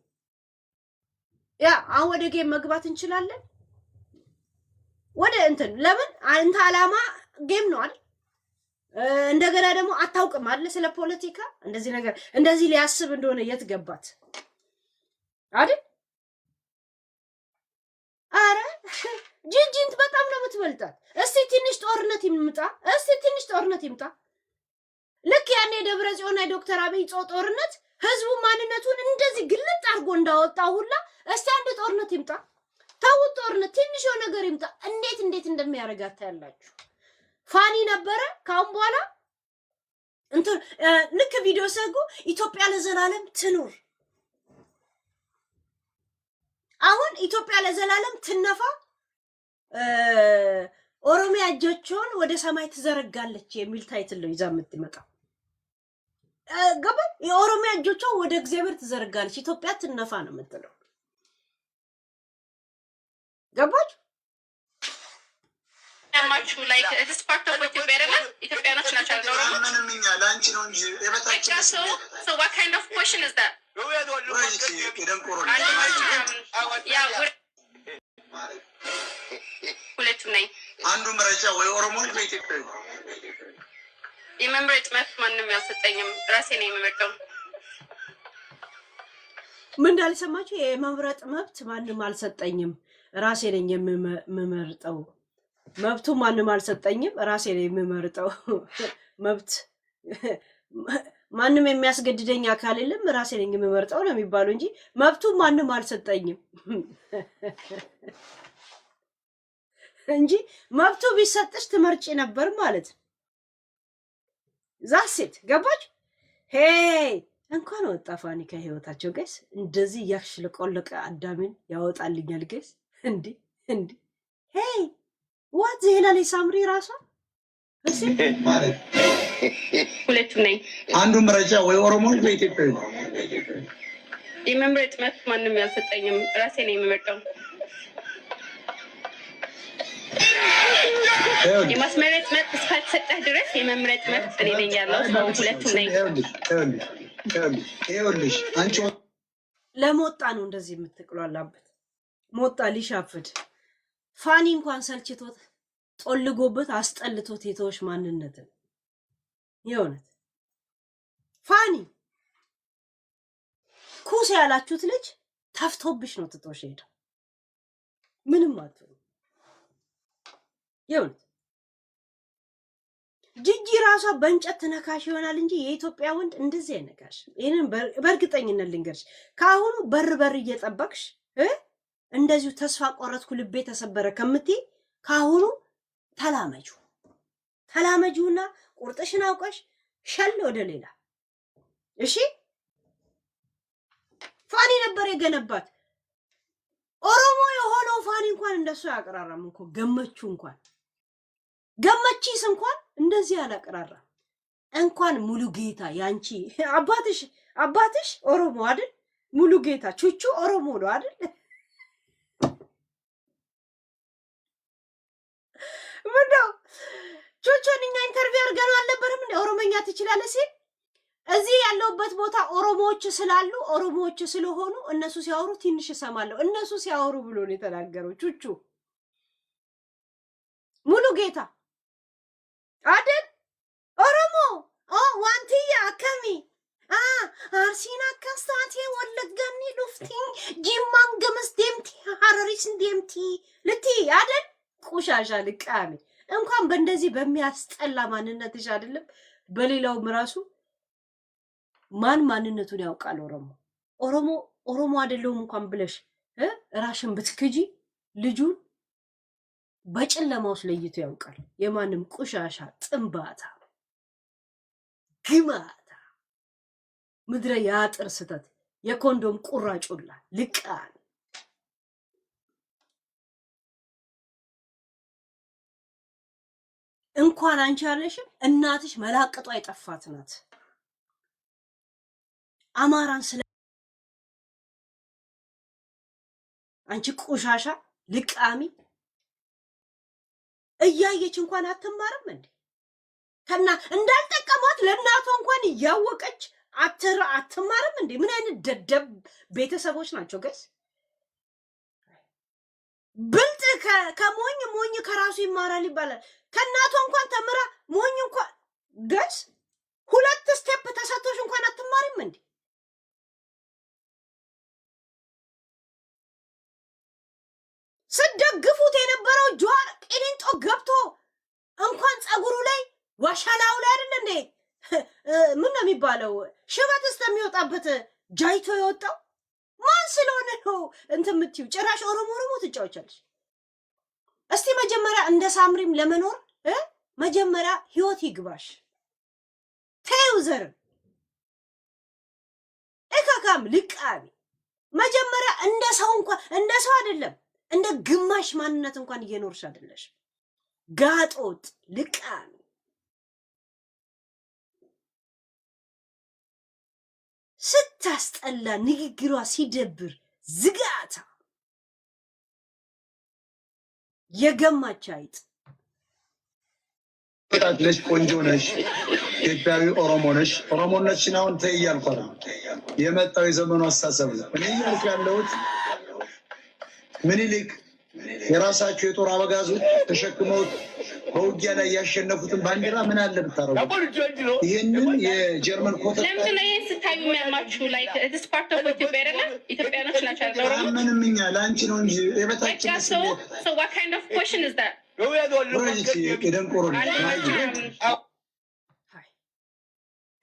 ያ አሁን ወደ ጌም መግባት እንችላለን። ወደ እንትን ለምን አንተ አላማ ጌም ነው አይደል? እንደገና ደግሞ አታውቅም አይደል ስለ ፖለቲካ። እንደዚህ ነገር እንደዚህ ሊያስብ እንደሆነ የት ገባት አይደል? አረ ጂጂንት በጣም ነው የምትበልጣት። እስቲ ትንሽ ጦርነት ይምጣ። ልክ ያኔ ደብረ ጽዮንና ዶክተር አብይ ጦርነት ህዝቡ ማንነቱን እንደዚህ ግልጥ አድርጎ እንዳወጣው ሁላ እስቲ አንድ ጦርነት ይምጣ። ታውት ጦርነት ትንሽ ነገር ይምጣ። እንዴት እንደሚያረጋታ ያላችሁ ፋኒ ነበረ። ካሁን በኋላ እንትን ልክ ቪዲዮ ሰጉ ኢትዮጵያ ለዘላለም ትኑር። አሁን ኢትዮጵያ ለዘላለም ትነፋ። ኦሮሚያ እጆቿን ወደ ሰማይ ትዘረጋለች የሚል ታይትል ነው ይዛ የምትመጣው። ገባ? የኦሮሚያ እጆቿን ወደ እግዚአብሔር ትዘረጋለች፣ ኢትዮጵያ ትነፋ ነው የምትለው። ገባች? ያማችሁ ላይክ this part of Ethiopia አይደለም? ኢትዮጵያኖች ናቸው ነው ነው ምንም እኛ ላንቺ ነው እንጂ የበታችን so what kind of question is that? ሁለቱም ነኝ። አንዱ መረጃ ወይ ኦሮሞ ወይ ኢትዮጵያዊ የመምረጥ መብት ማንም ያልሰጠኝም ራሴ ነኝ የምመርጠው። ምን እንዳልሰማችሁ የመምረጥ መብት ማንም አልሰጠኝም ራሴ ነኝ የምመርጠው። መብቱ ማንም አልሰጠኝም ራሴ ነኝ የምመርጠው። መብት ማንም የሚያስገድደኝ አካል የለም ራሴ ነኝ የምመርጠው ነው የሚባለው እንጂ መብቱ ማንም አልሰጠኝም እንጂ መብቱ ቢሰጥሽ ትመርጪ ነበር ማለት ነው። ዛሴት ገባች? ሄይ እንኳን ወጣ ፋኒ ከህይወታቸው ጋይስ። እንደዚህ ያሽለቆለቀ አዳምን ያወጣልኛል ጋይስ። እንዴ ሄይ ዋት ዘሄላለ ሳምሪ ራሷ እሺ ማለት ሁለቱም ነኝ። አንዱ መረጃ ወይ ኦሮሞ ወይ ኢትዮጵያዊ የመምረጥ መብት ማንም ያልሰጠኝም ራሴ ነኝ የምመርጠው። የማስመረጥ መብት እስካልተሰጠህ ድረስ የመምረጥ መብት እኔ ነኝ ያለው ሰው። ሁለቱም ነኝ። ይኸውልሽ አንቺ ለሞጣ ነው እንደዚህ የምትቅሏላበት። ሞጣ ሊሻፍድ ፋኒ እንኳን ሰልችቶት ጦልጎበት አስጠልቶት የተወሽ ማንነትን የእውነት ፋኒ ኩስ ያላችሁት ልጅ ተፍቶብሽ ነው ትቶሽ ሄደ። ምንም አትሉ የእውነት ጂጂ ራሷ በእንጨት ተነካሽ ይሆናል እንጂ የኢትዮጵያ ወንድ እንደዚህ አይነካሽ። ይሄንን በእርግጠኝነት ልንገርሽ። ከአሁኑ በር እየጠበቅሽ እንደዚሁ ተስፋ ቆረጥኩ ልቤ ተሰበረ ከምትይ ከአሁኑ ተላመጂውና ቁርጥሽን አውቀሽ ሸል ወደ ሌላ። እሺ ፋኒ ነበር የገነባት። ኦሮሞ የሆነው ፋኒ እንኳን እንደሱ ያቀራራም እኮ ገመቺስ እንኳን እንደዚህ አላቀራራም። እንኳን ሙሉ ጌታ ያንቺ አባትሽ ኦሮሞ አይደል? ሙሉ ጌታ ቹቹ ኦሮሞ ነው አይደል? ምነው ቹቹን እኛ ኢንተርቪው አድርገነው አልነበረም እንዴ? ኦሮሞኛ ትችላለህ ሲል እዚህ ያለውበት ቦታ ኦሮሞዎች ስላሉ ኦሮሞዎች ስለሆኑ እነሱ ሲያወሩ ትንሽ እሰማለሁ። እነሱ ሲያወሩ ብሎ ነው የተናገረው ቹቹ። ሙሉ ጌታ አይደል? ኦሮሞ ዋንቲያ አከሚ አርሲና ከስታቴ ወለጋኒ ዱፍቲኝ ጂማን ገመስ ደምቲ ሐረሪስ ደምቲ ልቲ አይደል? ቆሻሻ ልቃሚ እንኳን በእንደዚህ በሚያስጠላ ማንነትሽ አይደለም በሌላውም ራሱ ማን ማንነቱን ያውቃል? ኦሮሞ አይደለሁም እንኳን ብለሽ ራሽን ብትክጂ ልጁን በጨለማ ውስጥ ለይቶ ያውቃል። የማንም ቆሻሻ ጥንባታ ግማታ ምድረ ያጥር ስተት የኮንዶም ቁራጩላ ልቃን እንኳን አንቺ ያለሽም እናትሽ መላቅጧ የጠፋት ናት። አማራን ስለ አንቺ ቆሻሻ ልቃሚ እያየች እንኳን አትማርም እንዴ? እንዳልጠቀማት ለእናቷ እንኳን እያወቀች አትማርም እንዴ? ምን አይነት ደደብ ቤተሰቦች ናቸው ገስ? ብልጥ ሞኝ ከራሱ ይማራል ይባላል። ከእናቷ እንኳን ተምራ ሞኝ እንኳን ገስ ሁለት ስቴፕ ተሰጥቶሽ እንኳን አትማሪም እንዴ? ስደግፉት የነበረው ጆዋር ቂሊንጦ ገብቶ እንኳን ጸጉሩ ላይ ዋሻላው ላይ አይደል እንዴ ምን ነው የሚባለው ሽበት እስከሚወጣበት ጃይቶ የወጣው ማን ስለሆነ ነው እንትን የምትይው? ጭራሽ ኦሮሞ ትጫወቻለሽ። እስቲ መጀመሪያ እንደ ሳምሪም ለመኖር መጀመሪያ ህይወት ይግባሽ። ተይው ዘር እካካም ልቃቢ መጀመሪያ እንደ ሰው እንኳን እንደ ሰው አይደለም እንደ ግማሽ ማንነት እንኳን እየኖርሽ አይደለሽ። ጋጦጥ ልቃሚ ስታስጠላ ንግግሯ ሲደብር ዝጋታ የገማች አይጥ ነሽ። ቆንጆ ነሽ። ኢትዮጵያዊ ኦሮሞ ነሽ። ኦሮሞነትሽን አሁን ተይ እያልኩ ነው። የመጣው የዘመኑ አስተሳሰብ ነው። እኔ እያልኩ ያለሁት ምኒልክ የራሳቸው የጦር አበጋዞች ተሸክመውት በውጊያ ላይ ያሸነፉትን ባንዲራ ምን አለ ብታረጉ? ይሄንን የጀርመን ኮተ ለምን ነው ስታዩ የሚያማችሁ? ላይ this part of Ethiopia አይደለም? ኢትዮጵያኖች ናቸው አይደለም? ምንም እኛ ለአንቺ ነው እንጂ የበታችን so what kind of question is that? የደንቆሮ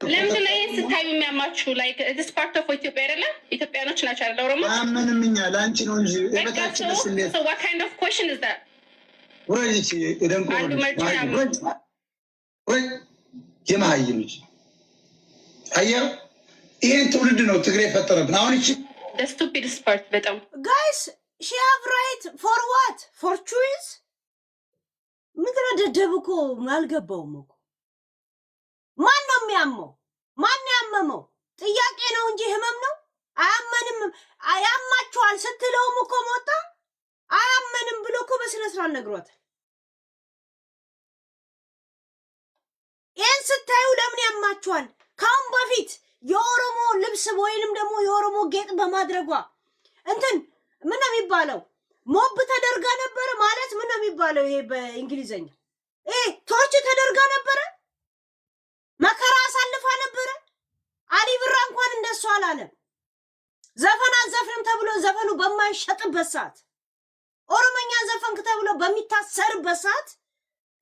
ለምን ነው ስታዩ የሚያማችሁ? ላይ this part of Ethiopia አይደለም? ኢትዮጵያኖች ናቸው አይደለም? ምንም እኛ ለአንቺ ነው እንጂ የበታችን so what kind of question is that? ወይስ የደንቆሮ ወይ የማህይም ልጅ አየው። ይሄን ትውልድ ነው ትግሬ የፈጠረብን። አሁን እቺ the stupidest part በጣም guys she have right for what for choice ምድረ ደደብ እኮ አልገባውም እኮ ማን ነው የሚያመው? ማን ያመመው? ጥያቄ ነው እንጂ ህመም ነው። አያመንም አያማችኋል ስትለውም እኮ ሞታ አያመንም ብሎ እኮ በስነ ስርዓት ነግሯታል። ይህን ስታዩ ለምን ያማችኋል? ካሁን በፊት የኦሮሞ ልብስ ወይንም ደግሞ የኦሮሞ ጌጥ በማድረጓ እንትን ምን ነው የሚባለው ሞብ ተደርጋ ነበረ ማለት ምን ነው የሚባለው? ይሄ በእንግሊዘኛ ቶርች ተደርጋ ነበረ። መከራ አሳልፋ ነበረ። አሊ ብራ እንኳን እንደሱ አላለም። ዘፈን አዘፍንም ተብሎ ዘፈኑ በማይሸጥበት ሰዓት ኦሮሞኛ ዘፈንክ ተብሎ በሚታሰርበት ሰዓት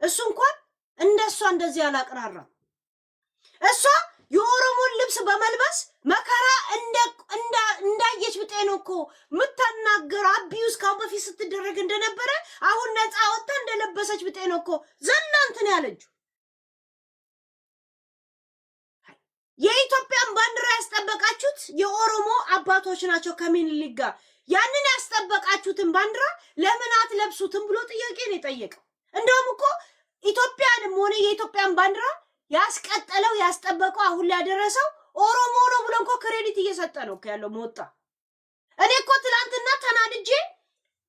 እሱ እንኳን እንደሷ እንደዚህ አላቅራራም። እሷ የኦሮሞን ልብስ በመልበስ መከራ እንዳየች ብጤ ነው እኮ የምታናገረው። አቢዩስ ካሁን በፊት ስትደረግ እንደነበረ አሁን ነፃ ወጥታ እንደለበሰች ብጤ ነው እኮ ዘና እንትን ያለችው። የኢትዮጵያን ባንዲራ ያስጠበቃችሁት የኦሮሞ አባቶች ናቸው ከምኒልክ ጋር። ያንን ያስጠበቃችሁትን ባንዲራ ለምን አትለብሱትም ብሎ ጥያቄ ነው የጠየቀው። እንደውም እኮ ኢትዮጵያንም ሆነ የኢትዮጵያን ባንዲራ ያስቀጠለው ያስጠበቀው አሁን ላይ ያደረሰው ኦሮሞ ነው ብሎ እኮ ክሬዲት እየሰጠ ነው ያለው ሞጣ። እኔ እኮ ትናንትና ተናድጄ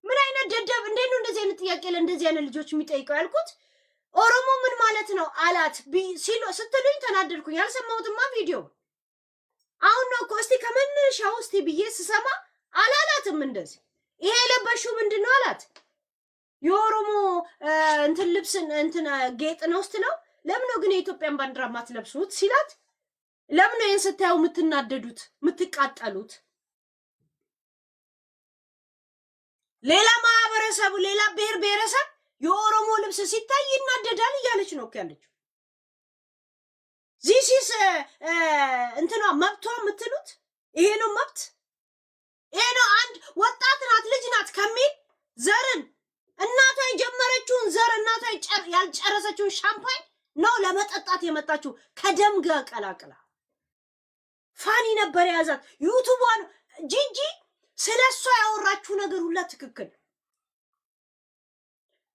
ምን አይነት ደደብ እንዴት ነው እንደዚህ አይነት ጥያቄ ለእንደዚህ አይነት ልጆች የሚጠይቀው ያልኩት። ኦሮሞ ምን ማለት ነው አላት ስትሉኝ ተናደድኩኝ። ያልሰማሁትማ ቪዲዮ አሁን ነው እኮ። እስቲ ከመነሻው እስቲ ብዬ ስሰማ አላላትም እንደዚህ። ይሄ የለበሽው ምንድን ነው አላት። የኦሮሞ እንትን ልብስ እንትን ጌጥ ነው ስትለው ለምን ነው ግን የኢትዮጵያን ባንዲራ ማትለብሱት ሲላት፣ ለምን ነው ይሄን ስታዩ የምትናደዱት የምትቃጠሉት? ሌላ ማህበረሰቡ ሌላ ብሔር ብሔረሰብ የኦሮሞ ልብስ ሲታይ ይናደዳል እያለች ነው ያለችው። ዚሲስ እንትኗ መብቷ የምትሉት ይሄ ነው መብት? ይሄ ነው አንድ ወጣት ናት ልጅ ናት ከሚል ዘርን እናቷ የጀመረችውን ዘር እናቷ ያልጨረሰችውን ሻምፓኝ ነው ለመጠጣት የመጣችው ከደም ጋር ቀላቅላ። ፋኒ ነበር የያዛት ዩቱቧን። ጂጂ ስለሷ ያወራችሁ ነገር ሁላ ትክክል።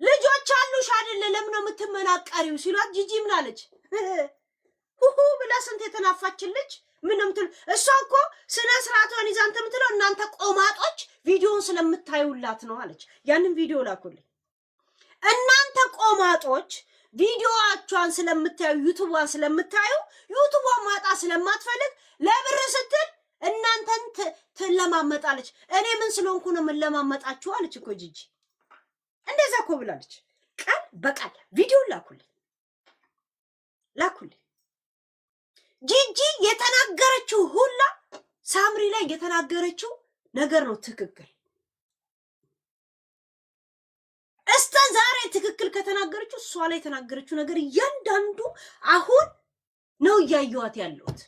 ልጆች አሉሽ አይደለ ለምን ነው የምትመናቀሪው ሲሏት ጂጂ ምን አለች? ሁሁ ብላ ስንት የተናፋችልች ምንም ትል። እሷ እኮ ስነ ስርዓቷን ይዛ እንትን የምትለው እናንተ ቆማጦች ቪዲዮውን ስለምታዩላት ነው አለች። ያንን ቪዲዮ ላኩልኝ። እናንተ ቆማጦች ቪዲዮዋቿን ስለምታዩ ዩቱቧን ስለምታዩ ዩቱቧን ማጣ ስለማትፈልግ ለብር ስትል እናንተን ትለማመጣለች። እኔ ምን ስለሆንኩ ነው የምለማመጣችሁ አለች እኮ ጂጂ። እንደዛ እኮ ብላለች። ቃል በቃል ቪዲዮ ላኩልኝ። ጂጂ የተናገረችው ሁላ ሳምሪ ላይ የተናገረችው ነገር ነው ትክክል። እስከ ዛሬ ትክክል ከተናገረችው እሷ ላይ የተናገረችው ነገር እያንዳንዱ አሁን ነው እያየኋት ያለሁት።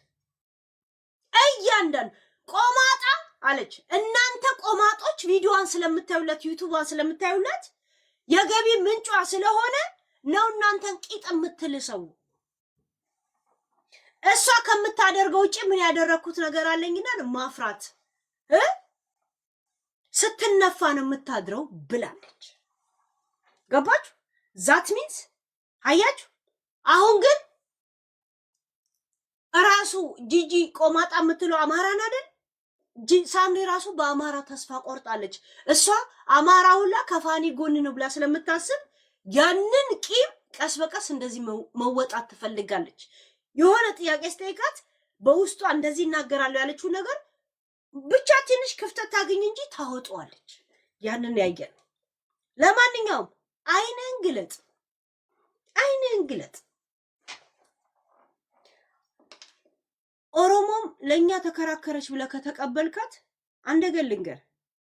እያንዳንዱ ቆማጣ አለች። እናንተ ቆማጦች ቪዲዮዋን ስለምታዩለት ዩቱቧን ስለምታዩለት የገቢ ምንጯ ስለሆነ ነው እናንተን ቂጥ የምትልሰው። እሷ ከምታደርገው ውጪ ምን ያደረኩት ነገር አለኝና ማፍራት ስትነፋ ነው የምታድረው ብላለች። ገባችሁ? ዛት ሚንስ አያችሁ። አሁን ግን ራሱ ጂጂ ቆማጣ የምትለው አማራን አይደል? ሳምሪ ራሱ በአማራ ተስፋ ቆርጣለች። እሷ አማራ ሁላ ከፋኒ ጎን ነው ብላ ስለምታስብ ያንን ቂም ቀስ በቀስ እንደዚህ መወጣት ትፈልጋለች። የሆነ ጥያቄ ስጠይቃት በውስጧ እንደዚህ እናገራለሁ ያለችው ነገር ብቻ ትንሽ ክፍተት ታገኝ እንጂ ታወጣዋለች። ያንን ያየን። ለማንኛውም አይነን ግለጥ። ኦሮሞም ለኛ ተከራከረች ብለህ ከተቀበልካት አንድ ነገር ልንገር፣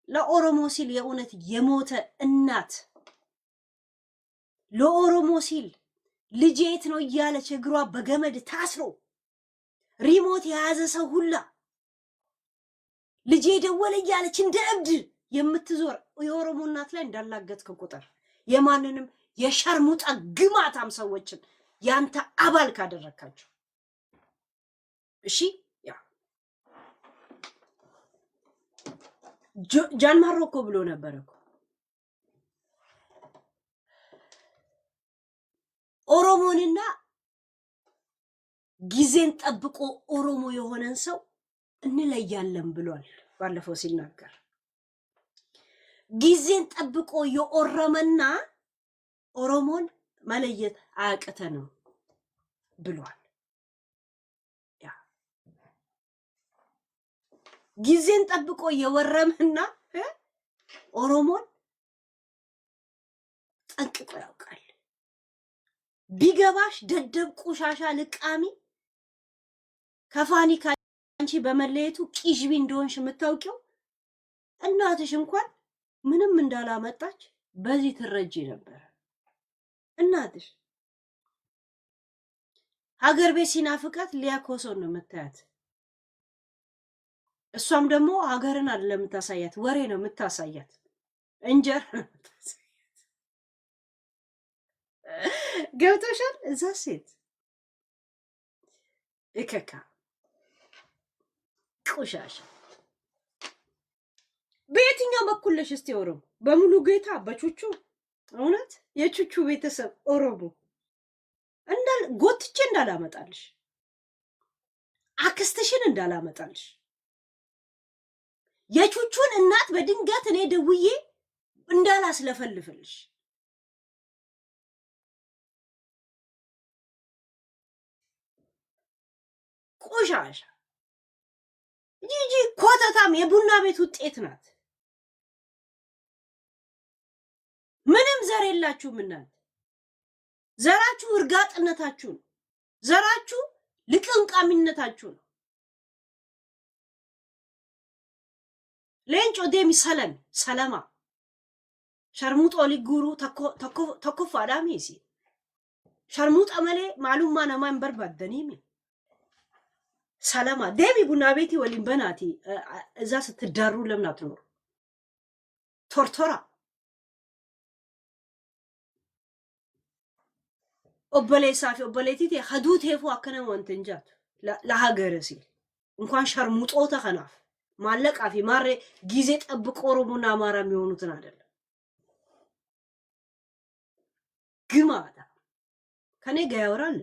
ለኦሮሞ ሲል የእውነት የሞተ እናት ለኦሮሞ ሲል ልጄ የት ነው እያለች እግሯ በገመድ ታስሮ ሪሞት የያዘ ሰው ሁላ ልጄ ደወለ እያለች እንደ እብድ የምትዞር የኦሮሞ እናት ላይ እንዳላገጥክ ቁጥር የማንንም የሸርሙጣ ግማታም ሰዎችን ያንተ አባል ካደረካቸው እሺ። ያ ጃን ማሮኮ ብሎ ነበር እኮ ኦሮሞንና ጊዜን ጠብቆ ኦሮሞ የሆነን ሰው እንለያለን ብሏል ባለፈው ሲናገር። ጊዜን ጠብቆ የኦሮመና ኦሮሞን መለየት አያቅተንም ብሏል። ያ ጊዜን ጠብቆ የወረመና ኦሮሞን ጠንቅቆ ያውቃል። ቢገባሽ ደደብ ቆሻሻ ልቃሚ ከፋኒ ካንቺ በመለየቱ ቂዥቢ እንደሆንሽ የምታውቂው እናትሽ እንኳን ምንም እንዳላመጣች በዚህ ትረጂ ነበር። እናትሽ ሀገር ቤት ሲናፍቃት ሊያኮሶን ነው የምታያት። እሷም ደግሞ ሀገርን አይደለም የምታሳያት፣ ወሬ ነው የምታሳያት። እንጀራ ገብቶሻል? እዛ ሴት እከካ ቆሻሻ በየትኛው በኩል ነሽ? እስቲ ኦሮሞ በሙሉ ጌታ በቹቹ እውነት የቹቹ ቤተሰብ ኦሮሞ እንዳል ጎትቼ እንዳላመጣልሽ አክስትሽን እንዳላመጣልሽ የቹቹን እናት በድንገት እኔ ደውዬ እንዳላስለፈልፍልሽ ቆሻሻ ጂጂ ኮተታም የቡና ቤት ውጤት ናት። ምንም ዘር የላችሁም እናንተ። ዘራችሁ እርጋጥነታችሁ ነው። ዘራችሁ ልቅንቃሚነታችሁ ነው። ሌንጮ ዴሚ ሰለማ ሸርሙጦ ሊጉሩ ተኮፍ አዳሚሲ ሸርሙጣ መሌ ማሉማ ነማን በርባደኒሚ ሰለማ ዴሚ ቡና ቤቲ ወሊን በናቲ እዛ ስትዳሩ ለምን አትኖሩ? ቶርቶራ ኦበሌሳፊ ኦበሌቲቲ ሀዱቴፉ አከነ ወንተንጃት ለሀገር ሲል እንኳን ሸርሙጦ ተኸናፍ ማለቃፊ ማሬ ጊዜ ጠብቆ ኦሮሞና አማራ የሚሆኑትን አይደለም። ግማታ ከኔ ጋር ያወራል።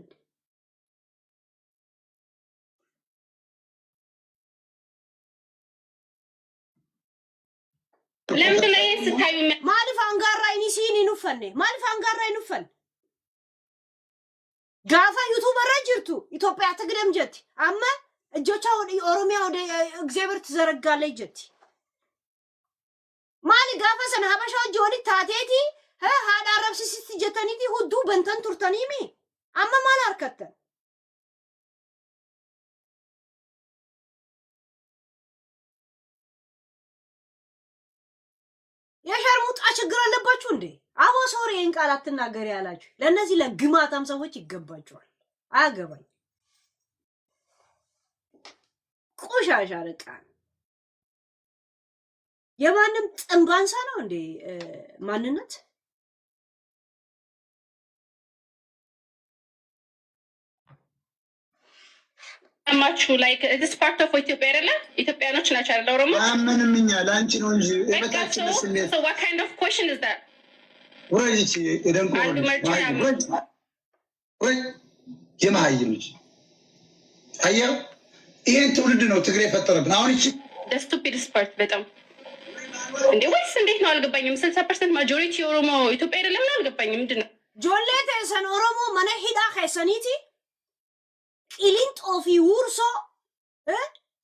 ለምን ላይ ስታዩ ማልፍ አንጋራ ኢኒሲኒ ኑፈኔ ማልፍ አንጋራ ይኑፈን ጋፋ ዩቱበር ጅርቱ ኢትዮጵያ ትግደም ጀት አማ እጆቻ ወደ ኦሮሚያ ወደ እግዚአብሔር ትዘረጋለች ጀት ማሊ ጋፋ ሰና ሀበሻ ጆሊ ታቴቲ ሃዳ ረብሲ ሲስት ጀተኒቲ ሁዱ በንተን ቱርተኒሚ አማ ማል አርከተን የሸርሙጣ ችግር አለባችሁ እንዴ? አቦ ሶሪ ይሄን ቃል አትናገሪ ያላችሁ ለነዚህ ለግማታም ሰዎች ይገባቸዋል። አያገባኝ ቆሻሻ ረቃ የማንም ጥንባንሳ ነው እንዴ ማንነት? አማቹ ላይክ this part of ኢትዮጵያ አይደለ? ኢትዮጵያኖች ናቸው አይደል? ኦሮሞ አመንምኛ ላንቺ ነው እንጂ የበታችን ስሜት so what kind of question is that? ወይቺ የደንቆ ወይ የማይም ልጅ አየው ይሄን ትውልድ ነው ትግሬ ፈጠረብን። አሁን እቺ the stupidest part በጣም እንዴ ወይስ እንዴት ነው አልገባኝም። 60% ማጆሪቲ ኦሮሞ ኢትዮጵያ አይደለም ነው አልገባኝም። ምንድነው ጆሌተ ሰን ኦሮሞ ማነ ሂዳ ከሰኒቲ ቂሊንጦ ፊ ውርሶ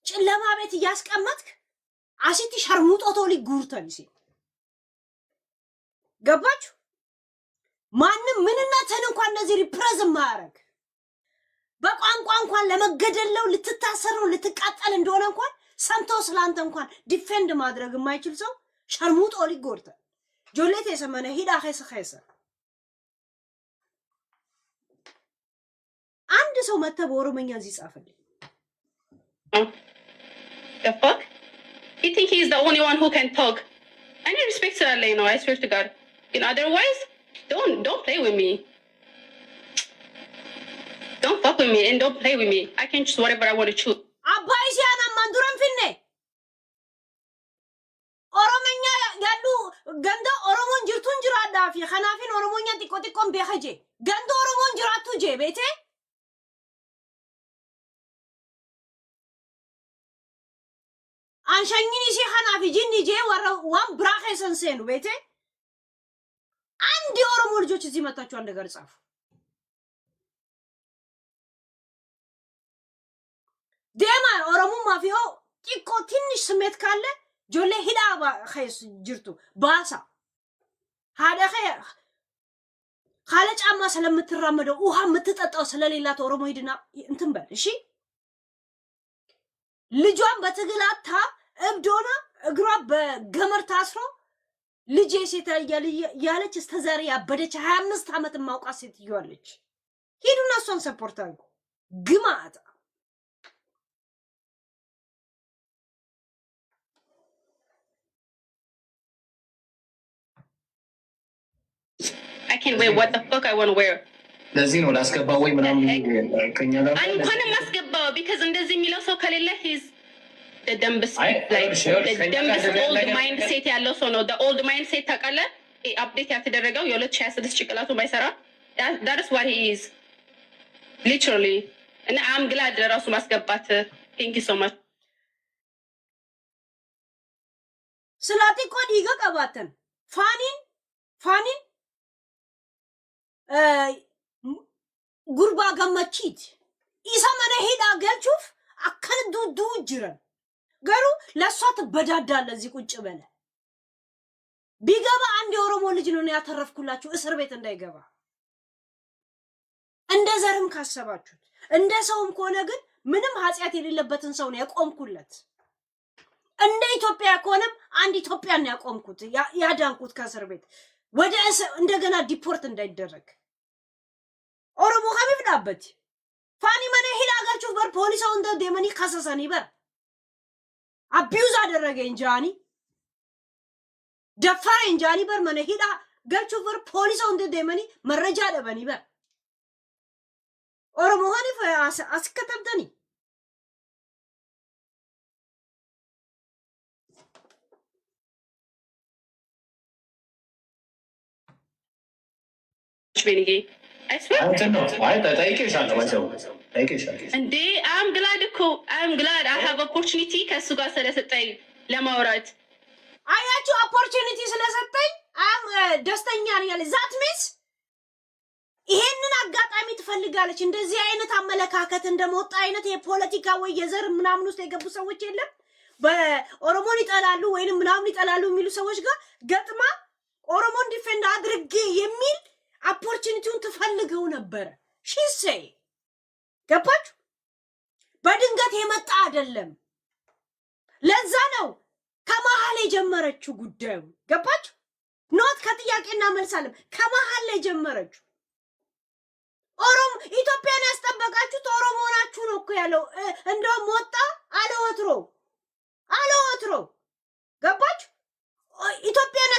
ጨለማ ቤት እያስቀመጥክ አሲቲ ሸርሙጦቶ ሊጉርተልሲ ገባችሁ? ማንም ምንነትን እንኳን እንደዚህ ሪፕሬዘንት ማያረግ በቋንቋ እንኳን ለመገደለው ልትታሰረው ልትቃጠል እንደሆነ እንኳን ሰምቶ ስላንተ እንኳን ዲፌንድ ማድረግ የማይችል ሰው ሸርሙጦ ሊጎርተ ጆሌት የሰመነ ሂዳ ኸሰ አንድ ሰው መተ በኦሮሞኛ እዚህ ጻፈልኝ። the fuck he think he is the only one who can talk. Any respect to Allah, you know, I swear to God. In otherwise don't play with me. Don't fuck with me and don't play with me. I can choose whatever I want to choose. አባይ ሲያና ማንዱረን ፍኔ ኦሮሞኛ ያሉ ገንደ ኦሮሞን ጅርቱን ጅራዳፊ ኸናፊን ኦሮሞኛ ጢቆን በኸጄ ገንደ ኦሮሞን ጅራቱ ጄ ቤቴ አንሸኝኒ ሲ ኸናፊ ጂኒ ጄ ዋን ብራኸ ሰንሴኑ ቤቴ አንድ የኦሮሞ ልጆች እዚህ መጣችሁ አንድ ነገር ጻፉ። ደማ ኦሮሞ ማፊሆ ጢቆ ትንሽ ስሜት ካለ ጆሌ ሂዳ ኸይስ ጅርቱ ባሳ ሃዳ ካለ ጫማ ስለምትራመደው ውሃ የምትጠጣው ስለሌላት ኦሮሞ ሂድና እንትን በል እሺ። ልጇን በትግላታ እብዶና እግሯ በገመር ታስሮ ልጄ ሴት ያለች እስተዛሬ ያበደች 25 ዓመት ማውቃት ሴት ይያለች። ሂዱና እሷን ሰፖርት አድርጉ። ግማታ I can't wear what the fuck I want to wear. ለዚህ ነው ላስገባው ወይ ምናምን ከኛ ጋር እንኳን ማስገባው because እንደዚህ የሚለው ሰው ከሌለ he's the dumbest old mindset ያለው ሰው ነው the old mindset ታውቃለህ አፕዴት ያልተደረገው የ2026 ጭቅላቱ ባይሰራ that is what he is literally and I'm glad ለራሱ ማስገባት thank you so much ስላጤ ቆዲ ይገቀባተን ፋኒን ጉርባ ገመቺት ኢሳመነ ሄዳ ገልቹፍ አከን ዱዱ ጅረን ገሩ ለሷት በዳዳለ እዚህ ቁጭ በለ ቢገባ አንድ የኦሮሞ ልጅ ነው ያተረፍኩላችሁ እስር ቤት እንዳይገባ እንደ ዘርም ካሰባችሁት እንደ ሰውም ከሆነ ግን ምንም ኃጢያት የሌለበትን ሰው ነው ያቆምኩለት እንደ ኢትዮጵያ ከሆነም አንድ ኢትዮጵያን ያቆምኩት ያዳንኩት ከእስር ቤት ወደ እንደገና ዲፖርት እንዳይደረግ ኦሮሞ ከሚፍዳበት ፋኒ ማነ ሄዳ አገርቹ በር ፖሊሳው እንደ ደመኒ ካሰሰኒ በር አቢዩዝ አደረገ እንጃኒ ደፋረ እንጃኒ በር ማነ ሄዳ ገልቹ በር ፖሊሳው እንደ ደመኒ መረጃ ደበኒ በር ኦሮሞ ሆኒ አስከተብተኒ Benigi I swear I don't know why that I እንዴ I'm glad I have opportunity ከሱ ጋር ስለሰጠኝ ለማውራት አያችሁ opportunity ስለሰጠኝ አም ደስተኛ ነኝ ዛት ሚስ ይሄንን አጋጣሚ ትፈልጋለች እንደዚህ አይነት አመለካከት እንደመወጣ አይነት የፖለቲካ ወይ የዘር ምናምን ውስጥ የገቡ ሰዎች የለም በኦሮሞን ይጠላሉ ወይንም ምናምን ይጠላሉ የሚሉ ሰዎች ጋር ገጥማ ኦሮሞን ዲፌንድ አድርጌ የሚል opportunity ትፈልገው ነበር ሺሴ ገባችሁ በድንገት የመጣ አይደለም ለዛ ነው ከመሃል የጀመረችው ጉዳዩ ገባችሁ ኖት ከጥያቄና መልሳለም ከመሃል የጀመረችው ኦሮሞ ኢትዮጵያን ያስጠበቃችሁ ኦሮሞ ናችሁ ነው እኮ ያለው እንደውም ወጣ አለወትሮ ገባችሁ ኢትዮጵያን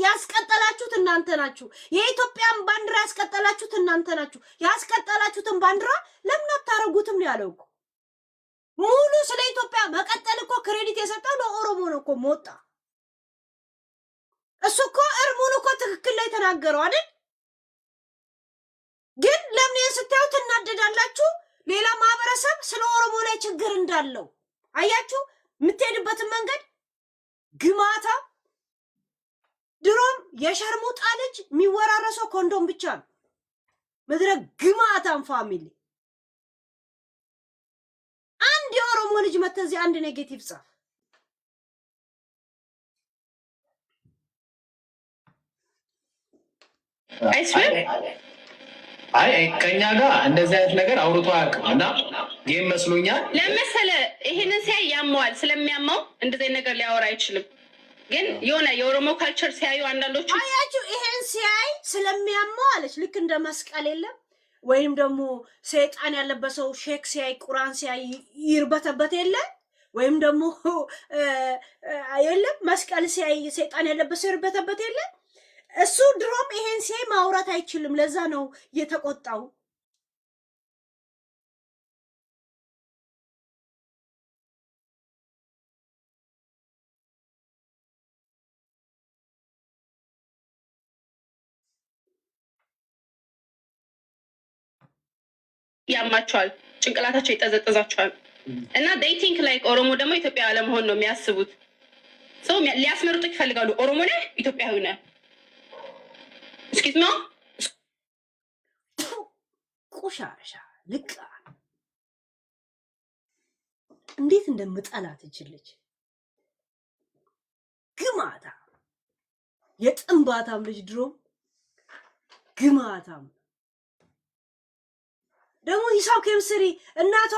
ያስቀጠላችሁት እናንተ ናችሁ የኢትዮጵያን ባንዲራ ያስቀጠላችሁት እናንተ ናችሁ ያስቀጠላችሁትን ባንዲራ ለምን አታረጉትም ነው ያለው ሙሉ ስለ ኢትዮጵያ መቀጠል እኮ ክሬዲት የሰጠው ለኦሮሞ ነው እኮ ሞጣ እሱ እኮ እርሙን እኮ ትክክል ላይ ተናገረው አይደል ግን ለምን ስታዩት እናደዳላችሁ ሌላ ማህበረሰብ ስለ ኦሮሞ ላይ ችግር እንዳለው አያችሁ የምትሄድበትን መንገድ ግማታ ድሮም የሸርሙጣ ልጅ የሚወራረሰው ኮንዶም ብቻ ነው ምድረ ግማታም ፋሚሊ አንድ የኦሮሞ ልጅ መተዚህ አንድ ኔጌቲቭ ጻፍ አይ ከኛ ጋር እንደዚህ አይነት ነገር አውርቶ አያውቅምና ጌም መስሎኛል ለምሳሌ ይሄንን ሲያይ ያመዋል ስለሚያመው እንደዚህ ነገር ሊያወራ አይችልም ግን የሆነ የኦሮሞ ካልቸር ሲያዩ አንዳንዶቹ አያችሁ ይሄን ሲያይ ስለሚያመው አለች ልክ እንደ መስቀል የለም ወይንም ደግሞ ሰይጣን ያለበት ሰው ሼክ ሲያይ ቁርአን ሲያይ ይርበተበት የለም ወይም ደግሞ የለም መስቀል ሲያይ ሰይጣን ያለበት ሰው ይርበተበት የለም እሱ ድሮም ይሄን ሲያይ ማውራት አይችልም ለዛ ነው የተቆጣው ያማቸዋል ጭንቅላታቸው ይጠዘጥዛቸዋል እና they think like ኦሮሞ ደግሞ ኢትዮጵያ አለመሆን ነው የሚያስቡት ሰው ሊያስመርጡት ይፈልጋሉ ኦሮሞ ነህ ኢትዮጵያዊ ነህ እስኪት ነው ቆሻሻ ልቃ እንዴት እንደምጠላት እችልች ግማታ የጥንባታም ልጅ ድሮ ግማታም ደግሞ ሂሳብ ኬሚስትሪ እናቷ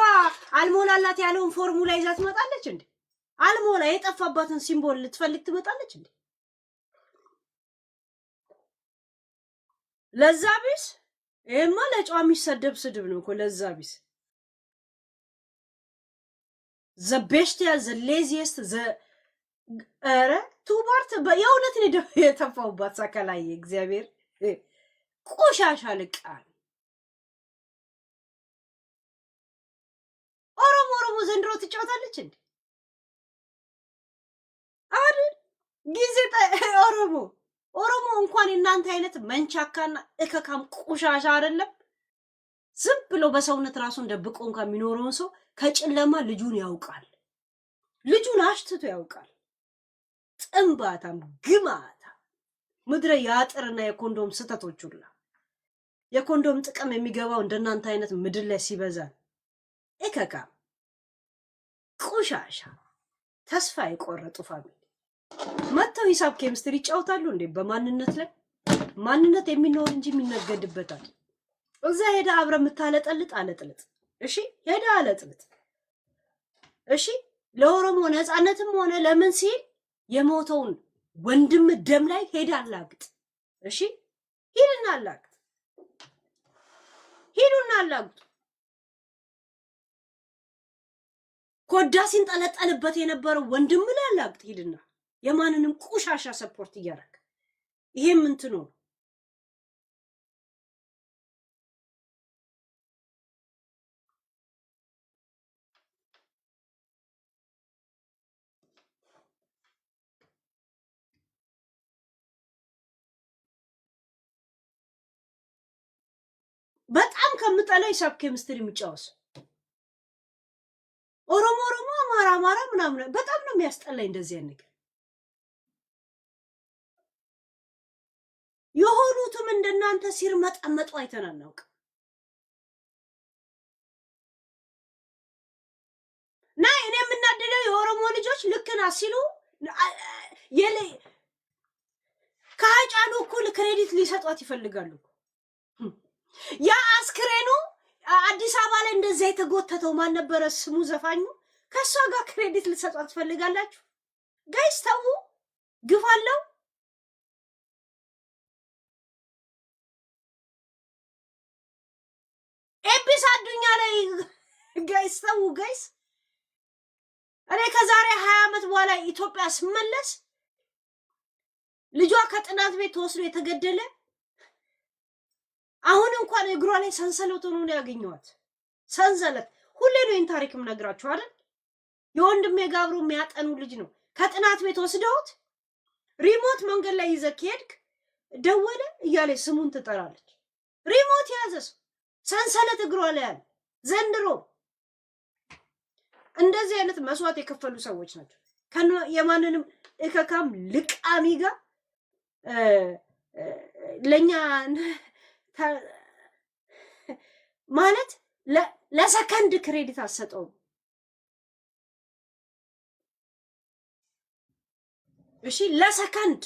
አልሞላላት ያለውን ፎርሙላ ይዛ ትመጣለች እንዴ አልሞላ የጠፋባትን ሲምቦል ልትፈልግ ትመጣለች እንዴ ለዛቢስ ይሄማ ለጫው የሚሰደብ ስድብ ነው እኮ ለዛቢስ the bestial the laziest the ኧረ ቱባርት የእውነት ነው የተፋውባት ሳከላይ እግዚአብሔር ቆሻሻ ልቃል ኦሮሞ ዘንድሮ ትጫወታለች እንዴ አይደል ጊዜ ኦሮሞ እንኳን እናንተ አይነት መንቻካና እከካም ቆሻሻ አይደለም ዝም ብሎ በሰውነት ራሱን ደብቆ እንኳን የሚኖረውን ሰው ከጨለማ ልጁን ያውቃል ልጁን አሽትቶ ያውቃል ጥንባታም ግማታ ምድረ ያጥርና የኮንዶም ስተቶች ሁላ የኮንዶም ጥቅም የሚገባው እንደናንተ አይነት ምድር ላይ ሲበዛ እከካም ቆሻሻ ተስፋ የቆረጡ ፋሚሊ መተው ሂሳብ ኬሚስትሪ ይጫወታሉ እንዴ በማንነት ላይ ማንነት የሚኖር እንጂ የሚነገድበታል እዛ ሄዳ አብረ የምታለጠልጥ አለጥልጥ እሺ ሄዳ አለጥልጥ እሺ ለኦሮሞ ነፃነትም ሆነ ለምን ሲል የሞተውን ወንድም ደም ላይ ሄዳ አላግጥ እሺ ሂድና አላግጥ ኮዳ ሲንጠለጠልበት የነበረው ወንድም ላይ አላግጥ ሂድና የማንንም ቆሻሻ ሰፖርት እያደረግ ይሄም እንትኑ በጣም ከምጠላይ ሂሳብ ኬሚስትሪ የሚጫወስ ኦሮሞ አማራ ምናምን በጣም ነው የሚያስጠላኝ እንደዚህ ነገር የሆኑትም እንደናንተ ሲር መጠመጡ አይተናናውቅ ናይ እኔ የምናደደው የኦሮሞ ልጆች ልክና ሲሉ ከአጫሉ እኩል ክሬዲት ሊሰጧት ይፈልጋሉ ያ አስክሬኑ አዲስ አበባ ላይ እንደዛ የተጎተተው ማን ነበር ስሙ ዘፋኙ ከሷ ጋር ክሬዲት ልትሰጧት ትፈልጋላችሁ ጋይስ ተው ግፋለው ኤቢስ አዱኛ ላይ ጋይስ ተው ጋይስ እኔ ከዛሬ 20 ዓመት በኋላ ኢትዮጵያ ስመለስ ልጇ ከጥናት ቤት ተወስዶ የተገደለ አሁን እንኳን እግሯ ላይ ሰንሰለት ሆኖ ነው ያገኘዋት ሰንሰለት ሁሌ ነው ይሄን ታሪክም ነግራችሁ አይደል የወንድሜ ጋብሮ የሚያጠኑ ልጅ ነው ከጥናት ቤት ወስደውት ሪሞት መንገድ ላይ ይዘከድክ ደወለ እያለ ስሙን ትጠራለች ሪሞት ያዘስ ሰንሰለት እግሯ ላይ ያለ ዘንድሮ እንደዚህ አይነት መስዋዕት የከፈሉ ሰዎች ናቸው የማንንም እከካም ልቃሚ ጋር ለኛ ማለት ለሰከንድ ክሬዲት አሰጠው እሺ ለሰከንድ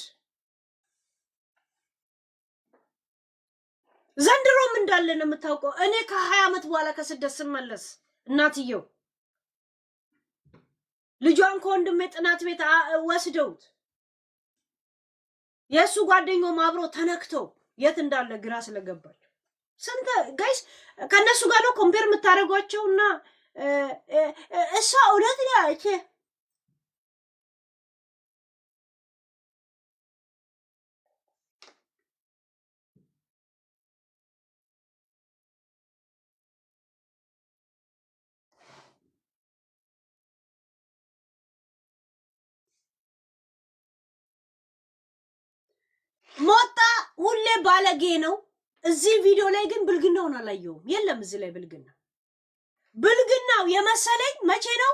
ዘንድሮም እንዳለ ነው የምታውቀው እኔ ከ20 ዓመት በኋላ ከስደት ስመለስ እናትየው ልጇን ከወንድሜ ጥናት ቤት ወስደውት የሱ ጓደኛው ማብሮ ተነክተው የት እንዳለ ግራ ስለገባቸው ስንት ጋይስ ከነሱ ጋር ነው ኮምፔር የምታደርጓቸውና እሷ እውነት ያቺ ሞጣ ሁሌ ባለጌ ነው እዚህ ቪዲዮ ላይ ግን ብልግናውን አላየውም የለም እዚህ ላይ ብልግናው የመሰለኝ መቼ ነው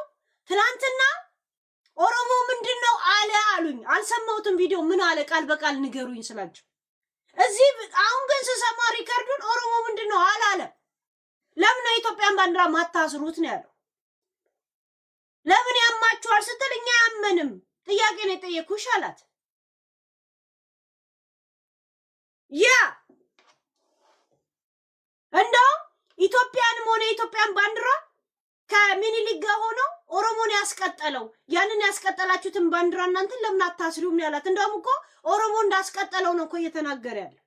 ትላንትና ኦሮሞ ምንድነው አለ አሉኝ አልሰማሁትም ቪዲዮ ምን አለ ቃል በቃል ንገሩኝ ስላችሁ እዚህ አሁን ግን ስሰማ ሪካርዱን ኦሮሞ ምንድነው አለ ለምን የኢትዮጵያን ባንዲራ ማታስሩት ነው ያለው ለምን ያማችኋል ስትል እኛ ያመንም ጥያቄ ነው የጠየኩሽ አላት ያ እንደው ኢትዮጵያንም ሆነ ኢትዮጵያን ባንዲራ ከሚኒሊክ ጋር ሆኖ ኦሮሞን ያስቀጠለው ያንን ያስቀጠላችሁትን ባንዲራ እናንተ ለምን አታስሩም ያላት እንደውም እኮ ኦሮሞ እንዳስቀጠለው ነው እኮ እየተናገረ ያለው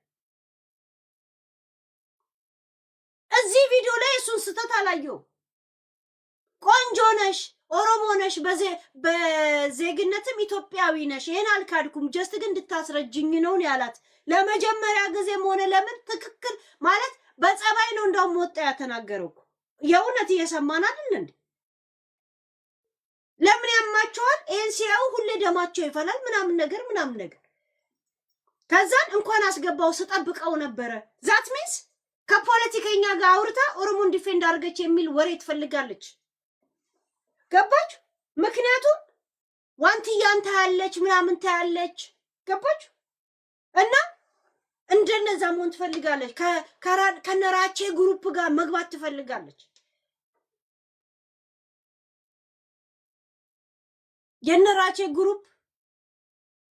እዚህ ቪዲዮ ላይ እሱን ስተት አላየው ቆንጆ ነሽ ኦሮሞ ነሽ በዜግነትም ኢትዮጵያዊ ነሽ ይሄን አልካድኩም ጀስት ግን እንድታስረጅኝ ነው ያላት ለመጀመሪያ ጊዜም ሆነ ለምን ትክክል ማለት በጸባይ ነው እንደውም ወጣ ያተናገረው የእውነት እየሰማን አይደል እንዴ ለምን ያማቸዋል ይሄን ሲያው ሁሌ ደማቸው ይፈላል ምናምን ነገር ከዛን እንኳን አስገባው ስጠብቀው ነበረ ዛት ሚንስ ከፖለቲከኛ ጋር አውርታ ኦሮሞን ዲፌንድ አድርገች የሚል ወሬ ትፈልጋለች ገባች ምክንያቱም ዋንቲያን ታያለች ምናምን ታያለች ገባች እና እንደነዛ ሞን ትፈልጋለች ከነራቼ ግሩፕ ጋር መግባት ትፈልጋለች የነራቼ ግሩፕ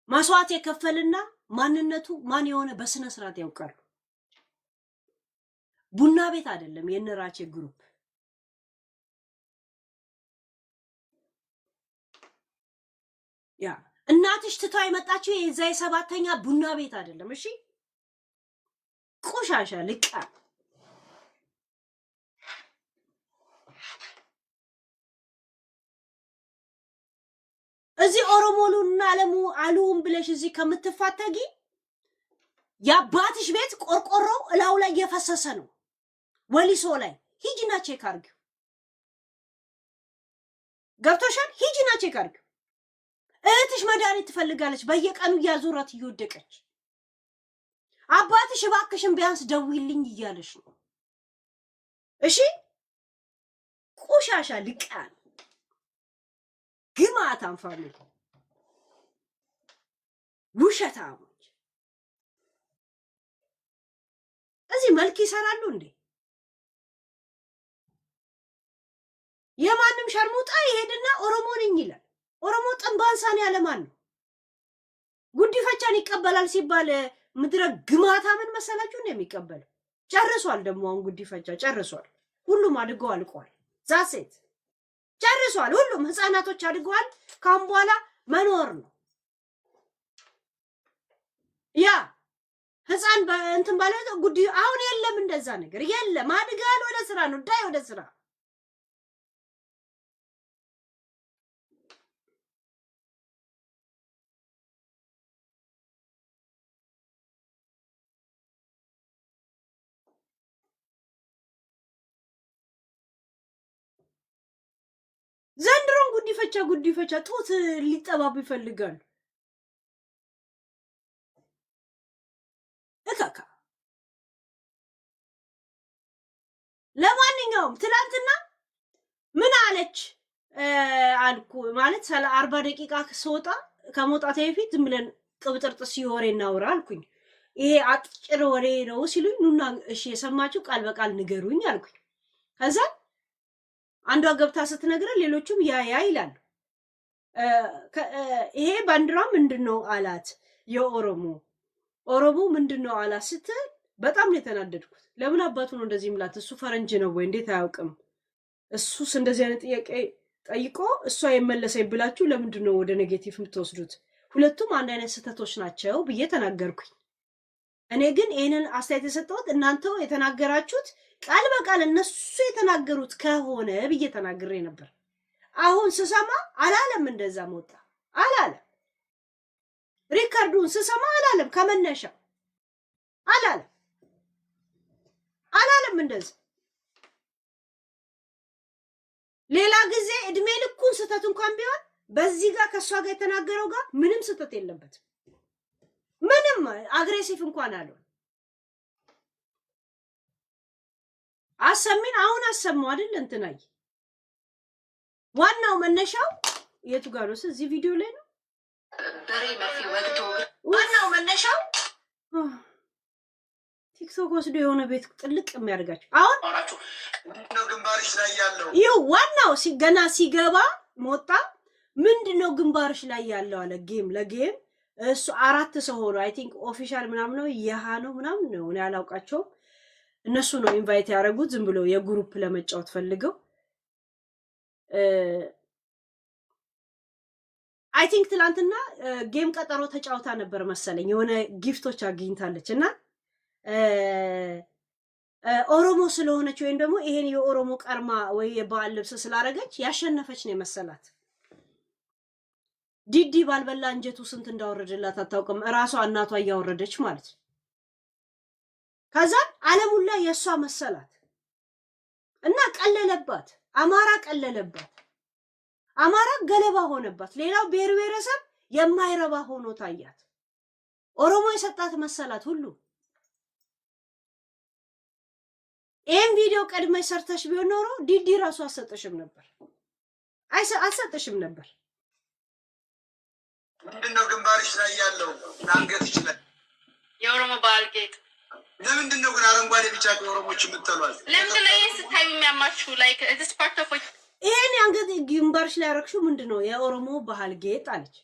ማስዋዕት የከፈልና ማንነቱ ማን የሆነ በስነ ስርዓት ያውቃሉ ቡና ቤት አይደለም የነራቼ ግሩፕ ያ እናትሽ ትቷ የመጣችው የዛይ ሰባተኛ ቡና ቤት አይደለም እሺ ቆሻሻ ልቃ እዚህ ኦሮሞሉና አሉም ብለሽ እዚህ ከምትፋተጊ ያባትሽ ቤት ቆርቆሮ እላው ላይ እየፈሰሰ ነው ወሊሶ ላይ ሂጂና ቼክ አርጊ ገብቶሻል ሂጂና ቼክ አርጊ እህትሽ መድኃኒት ትፈልጋለች በየቀኑ ያዙራት እየወደቀች አባትሽ እባክሽን ቢያንስ ደውይልኝ እያለሽ ነው እሺ ቆሻሻ ልቃን ግማታም ፋሚሊ ውሸታሞች እዚህ መልክ ይሰራሉ እንዴ የማንም ሸርሙጣ ይሄድና ኦሮሞ ነኝ ይላል ኦሮሞ ጥንባንሳን ያለማን ነው ጉዲፈቻን ይቀበላል ሲባል ምድረ ግማታ ምን መሰላችሁ ነው የሚቀበለው ጨርሷል ደግሞ አሁን ጉዲፈቻ ጨርሷል ሁሉም አድገው አልቋል ዛሴት ጨርሷል ሁሉም ህፃናቶች አድገዋል ካም በኋላ መኖር ነው ያ ህፃን እንትን ባለ ጉዲ አሁን የለም እንደዛ ነገር የለም አድጋል ወደ ስራ ነው ዳይ ወደ ስራ ዘንድሮን ጉዲፈቻ ጡት ሊጠባብ ይፈልጋል እካካ ለማንኛውም ትላንትና ምን አለች አልኩ ማለት 40 ደቂቃ ከሶጣ ከመውጣት በፊት ዝም ብለን ቅብጥርጥስ ይወሬ እናውራ አልኩኝ ይሄ አጥጭር ወሬ ነው ሲሉኝ ኑና እሺ የሰማችሁ ቃል በቃል ንገሩኝ አልኩኝ ከዛ አንዷ ገብታ ስትነግረ ሌሎችም ያ ይላሉ ይሄ ባንዲራ ምንድነው አላት የኦሮሞ ምንድነው አላት ስትል በጣም ነው የተናደድኩት ለምን አባቱ ነው እንደዚህ ምላት እሱ ፈረንጅ ነው ወይ እንዴት አያውቅም እሱስ እንደዚህ አይነት ጥያቄ ጠይቆ እሷ የመለሰኝ ብላችሁ ለምንድነው ወደ ኔጌቲቭ የምትወስዱት ሁለቱም አንድ አይነት ስህተቶች ናቸው ብዬ ተናገርኩኝ እኔ ግን ይሄንን አስተያየት የሰጠሁት እናንተው የተናገራችሁት ቃል በቃል እነሱ የተናገሩት ከሆነ ብዬ ተናግሬ ነበር አሁን ስሰማ አላለም እንደዛ ሞጣ አላለም ሪካርዱን ስሰማ አላለም ከመነሻ አላለም እንደዛ ሌላ ጊዜ እድሜ ልኩን ስህተት እንኳን ቢሆን በዚህ ጋር ከሷ ጋር የተናገረው ጋር ምንም ስህተት የለበትም ምንም አግሬሲቭ እንኳን አለው አሰሚን አሁን አሰማው አይደል እንትናይ ዋናው መነሻው የቱ ጋር ነው እዚህ ቪዲዮ ላይ ነው በሬ መርፌ ወግቶ ዋናው መነሻው ቲክቶክ ወስዶ የሆነ ቤት ጥልቅ የሚያደርጋቸው አሁን ነው ግንባርሽ ላይ ያለው ይው ዋናው ሲገና ሲገባ ሞጣ ምንድነው ግንባርሽ ላይ ያለው አለ ለጌም እሱ 4 ሰው ሆኖ አይ ቲንክ ኦፊሻል ምናምን ነው ያሃ ነው ምናምን ነው እኔ አላውቃቸው እነሱ ነው ኢንቫይት ያደረጉት ዝም ብሎ የግሩፕ ለመጫወት ፈልገው አይ ቲንክ ትላንትና ጌም ቀጠሮ ተጫውታ ነበር መሰለኝ የሆነ ጊፍቶች አግኝታለች እና ኦሮሞ ስለሆነች ወይም ደግሞ ይሄን የኦሮሞ ቀርማ ወይ የባህል ልብስ ስላረገች ያሸነፈች ነው የመሰላት። ዲዲ ባልበላ እንጀቱ ስንት እንዳወረደላት አታውቅም። እራሷ እናቷ እያወረደች ማለት ነው። ከዛ ዓለሙን ላይ የሷ መሰላት እና ቀለለባት። አማራ ቀለለባት። አማራ ገለባ ሆነባት። ሌላው ብሔር ብሔረሰብ የማይረባ ሆኖ ታያት። ኦሮሞ የሰጣት መሰላት ሁሉ። ይሄን ቪዲዮ ቀድመሽ ሰርተሽ ቢሆን ኖሮ ዲዲ ራሱ አሰጥሽም ነበር። አሰጥሽም ነበር። ምንድነው ግንባርሽ ላይ ያለው አንገት ይችላል የኦሮሞ ባህል ጌጥ? ለምንድነው ግን አረንጓዴ ቢጫ ኦሮሞች የምትጠሏል? ለምንድነው ይሄን ስታዩ የሚያማችሁ? ላይክ ኢትስ ፓርት ኦፍ ይሄን አንገት ግንባርሽ ላይ ያረክሽው ምንድነው? የኦሮሞ ባህል ጌጥ አለች።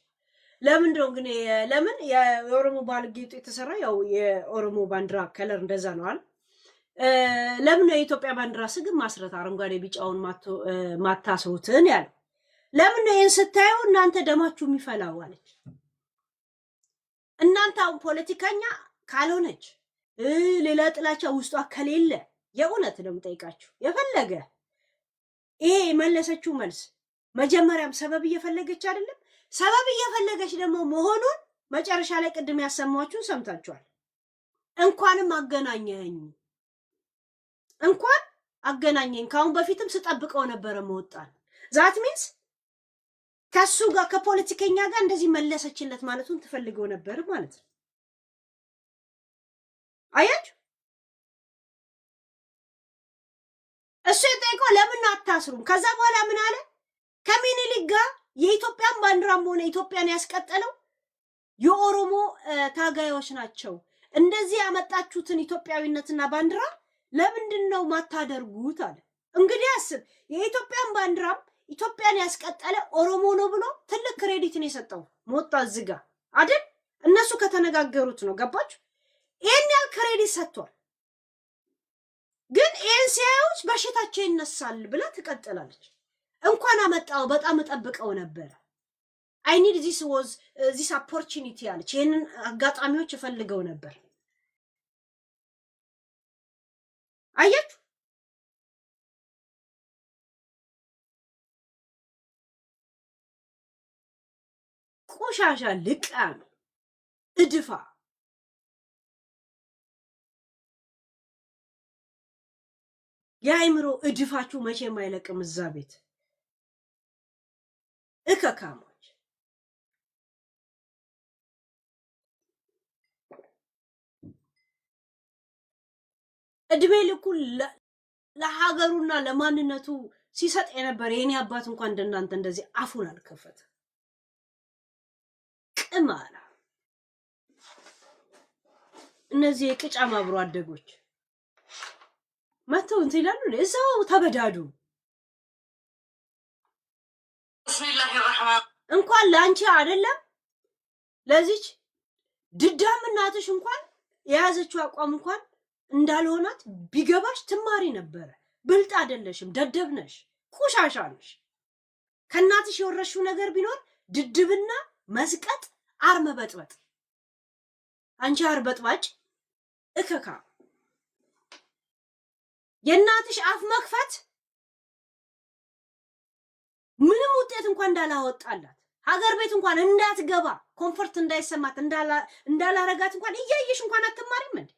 ለምንድነው ግን ለምን የኦሮሞ ባህል ጌጡ የተሰራ ያው የኦሮሞ ባንዲራ ከለር እንደዛ ነው አይደል? ለምን የኢትዮጵያ ባንዲራ ስግም ማስረት አረንጓዴ ቢጫውን ማታሰውትን ያለ ለምን ይሄን ስታዩ እናንተ ደማችሁ የሚፈላው አለች። እናንተ አሁን ፖለቲከኛ ካልሆነች ሌላ ጥላቻ ውስጧ ከሌለ የእውነት ነው የምጠይቃችሁ። የፈለገ ይሄ የመለሰችው መልስ መጀመሪያም ሰበብ እየፈለገች አይደለም። ሰበብ እየፈለገች ደግሞ መሆኑን መጨረሻ ላይ ቅድም ያሰማችሁን ሰምታችኋል። እንኳንም አገናኘኝ እንኳን አገናኘኝ። ካሁን በፊትም ስጠብቀው ነበረ መወጣን ዛት ሚንስ ከሱ ጋር ከፖለቲከኛ ጋር እንደዚህ መለሰችለት ማለቱን ትፈልገው ነበር ማለት ነው። አያችሁ እሱ የጠየቀው ለምን አታስሩም? ከዛ በኋላ ምን አለ? ከምኒልክ ጋር የኢትዮጵያን ባንዲራም ሆነ ኢትዮጵያን ያስቀጠለው የኦሮሞ ታጋዮች ናቸው። እንደዚህ ያመጣችሁትን ኢትዮጵያዊነትና ባንዲራ ለምንድን ነው ማታደርጉት አለ። እንግዲህ አስብ፣ የኢትዮጵያን ባንዲራም ኢትዮጵያን ያስቀጠለ ኦሮሞ ነው ብሎ ትልቅ ክሬዲት ነው የሰጠው ሞጣ ዝጋ አይደል? እነሱ ከተነጋገሩት ነው። ገባችሁ? ይሄን ያህል ክሬዲት ሰጥቷል። ግን ይሄን ሲያዩት በሽታቸው ይነሳል ብላ ትቀጥላለች። እንኳን አመጣው በጣም እጠብቀው ነበር። አይ ኒድ ዚስ ኦፖርቹኒቲ አለች። ይሄንን አጋጣሚዎች እፈልገው ነበር። አያችሁ ቆሻሻ ልቃም እድፋ የአይምሮ እድፋችሁ መቼም አይለቅም። እዛ ቤት እከካሞች እድሜ ልኩን ለሀገሩና ለማንነቱ ሲሰጥ የነበር የኔ አባት እንኳን እንደናንተ እንደዚህ አፉን አልከፈተ። ቅማላ እነዚህ የቅጫም አብሮ አደጎች መተው እንት ይላሉ። እዛው ተበዳዱ። እንኳን ላንቺ አይደለም ለዚች ድዳም እናትሽ እንኳን የያዘችው አቋም እንኳን እንዳልሆናት ቢገባሽ ትማሪ ነበረ። ብልጥ አይደለሽም፣ ደደብ ነሽ፣ ቆሻሻ ነሽ። ከእናትሽ የወረሽው ነገር ቢኖር ድድብና መዝቀጥ፣ አርመበጥበጥ። አንቺ አርበጥባጭ እከካ የእናትሽ አፍ መክፈት ምንም ውጤት እንኳን እንዳላወጣላት ሀገር ቤት እንኳን እንዳትገባ ኮምፎርት እንዳይሰማት እንዳላረጋት እንኳን እያየሽ እንኳን አትማሪም እንዴ?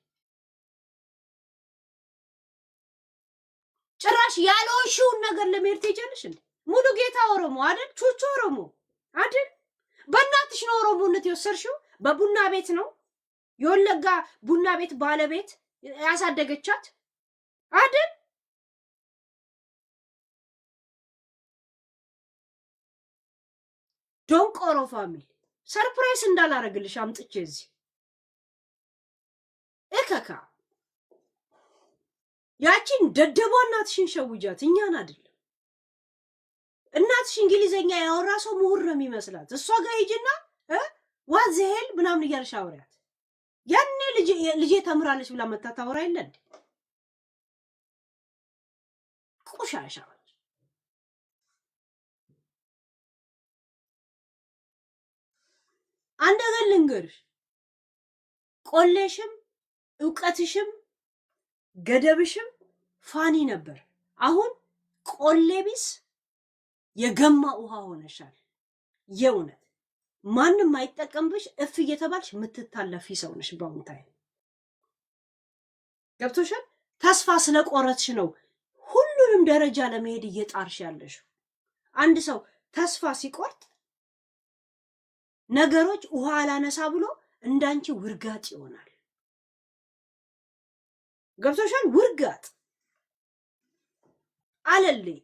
ጭራሽ ያልሆንሽውን ነገር ለመሄድ ትሄጃለሽ እንዴ? ሙሉ ጌታ ኦሮሞ አይደል? ቹቹ ኦሮሞ አይደል? በእናትሽ ነው ኦሮሞነት የወሰድሽው። በቡና ቤት ነው የወለጋ ቡና ቤት ባለቤት ያሳደገቻት አይደል? ዶንቆሮ ፋሚሊ ሰርፕራይዝ እንዳላረግልሽ አምጥቼ እዚህ እከካ ያቺን ደደቧ እናትሽን ሸውጃት፣ እኛን አይደለም። እናትሽ እንግሊዘኛ ያወራ ሰው ምሁር ነው የሚመስላት። እሷ ጋር ሂጂና ዋዘሄል ምናምን እያልሽ አውሪያት። ያኔ ልጄ ተምራለች ብላ መታ ታወራ የለ እንዴ? ቆሻሻ አንድ ነገር ልንገርሽ፣ ቆሌሽም እውቀትሽም ገደብሽም ፋኒ ነበር። አሁን ቆሌቢስ የገማ ውሃ ሆነሻል። የእውነት ማንም አይጠቀምብሽ። እፍ እየተባልሽ የምትታለፊ ሰው ነሽ። በአሁንታይ ገብቶሻል። ተስፋ ስለቆረጥሽ ነው ሁሉንም ደረጃ ለመሄድ እየጣርሽ ያለሽ። አንድ ሰው ተስፋ ሲቆርጥ ነገሮች ውሃ አላነሳ ብሎ እንዳንቺ ውርጋጥ ይሆናል። ገብቶሻል። ውርጋጥ አለልኝ።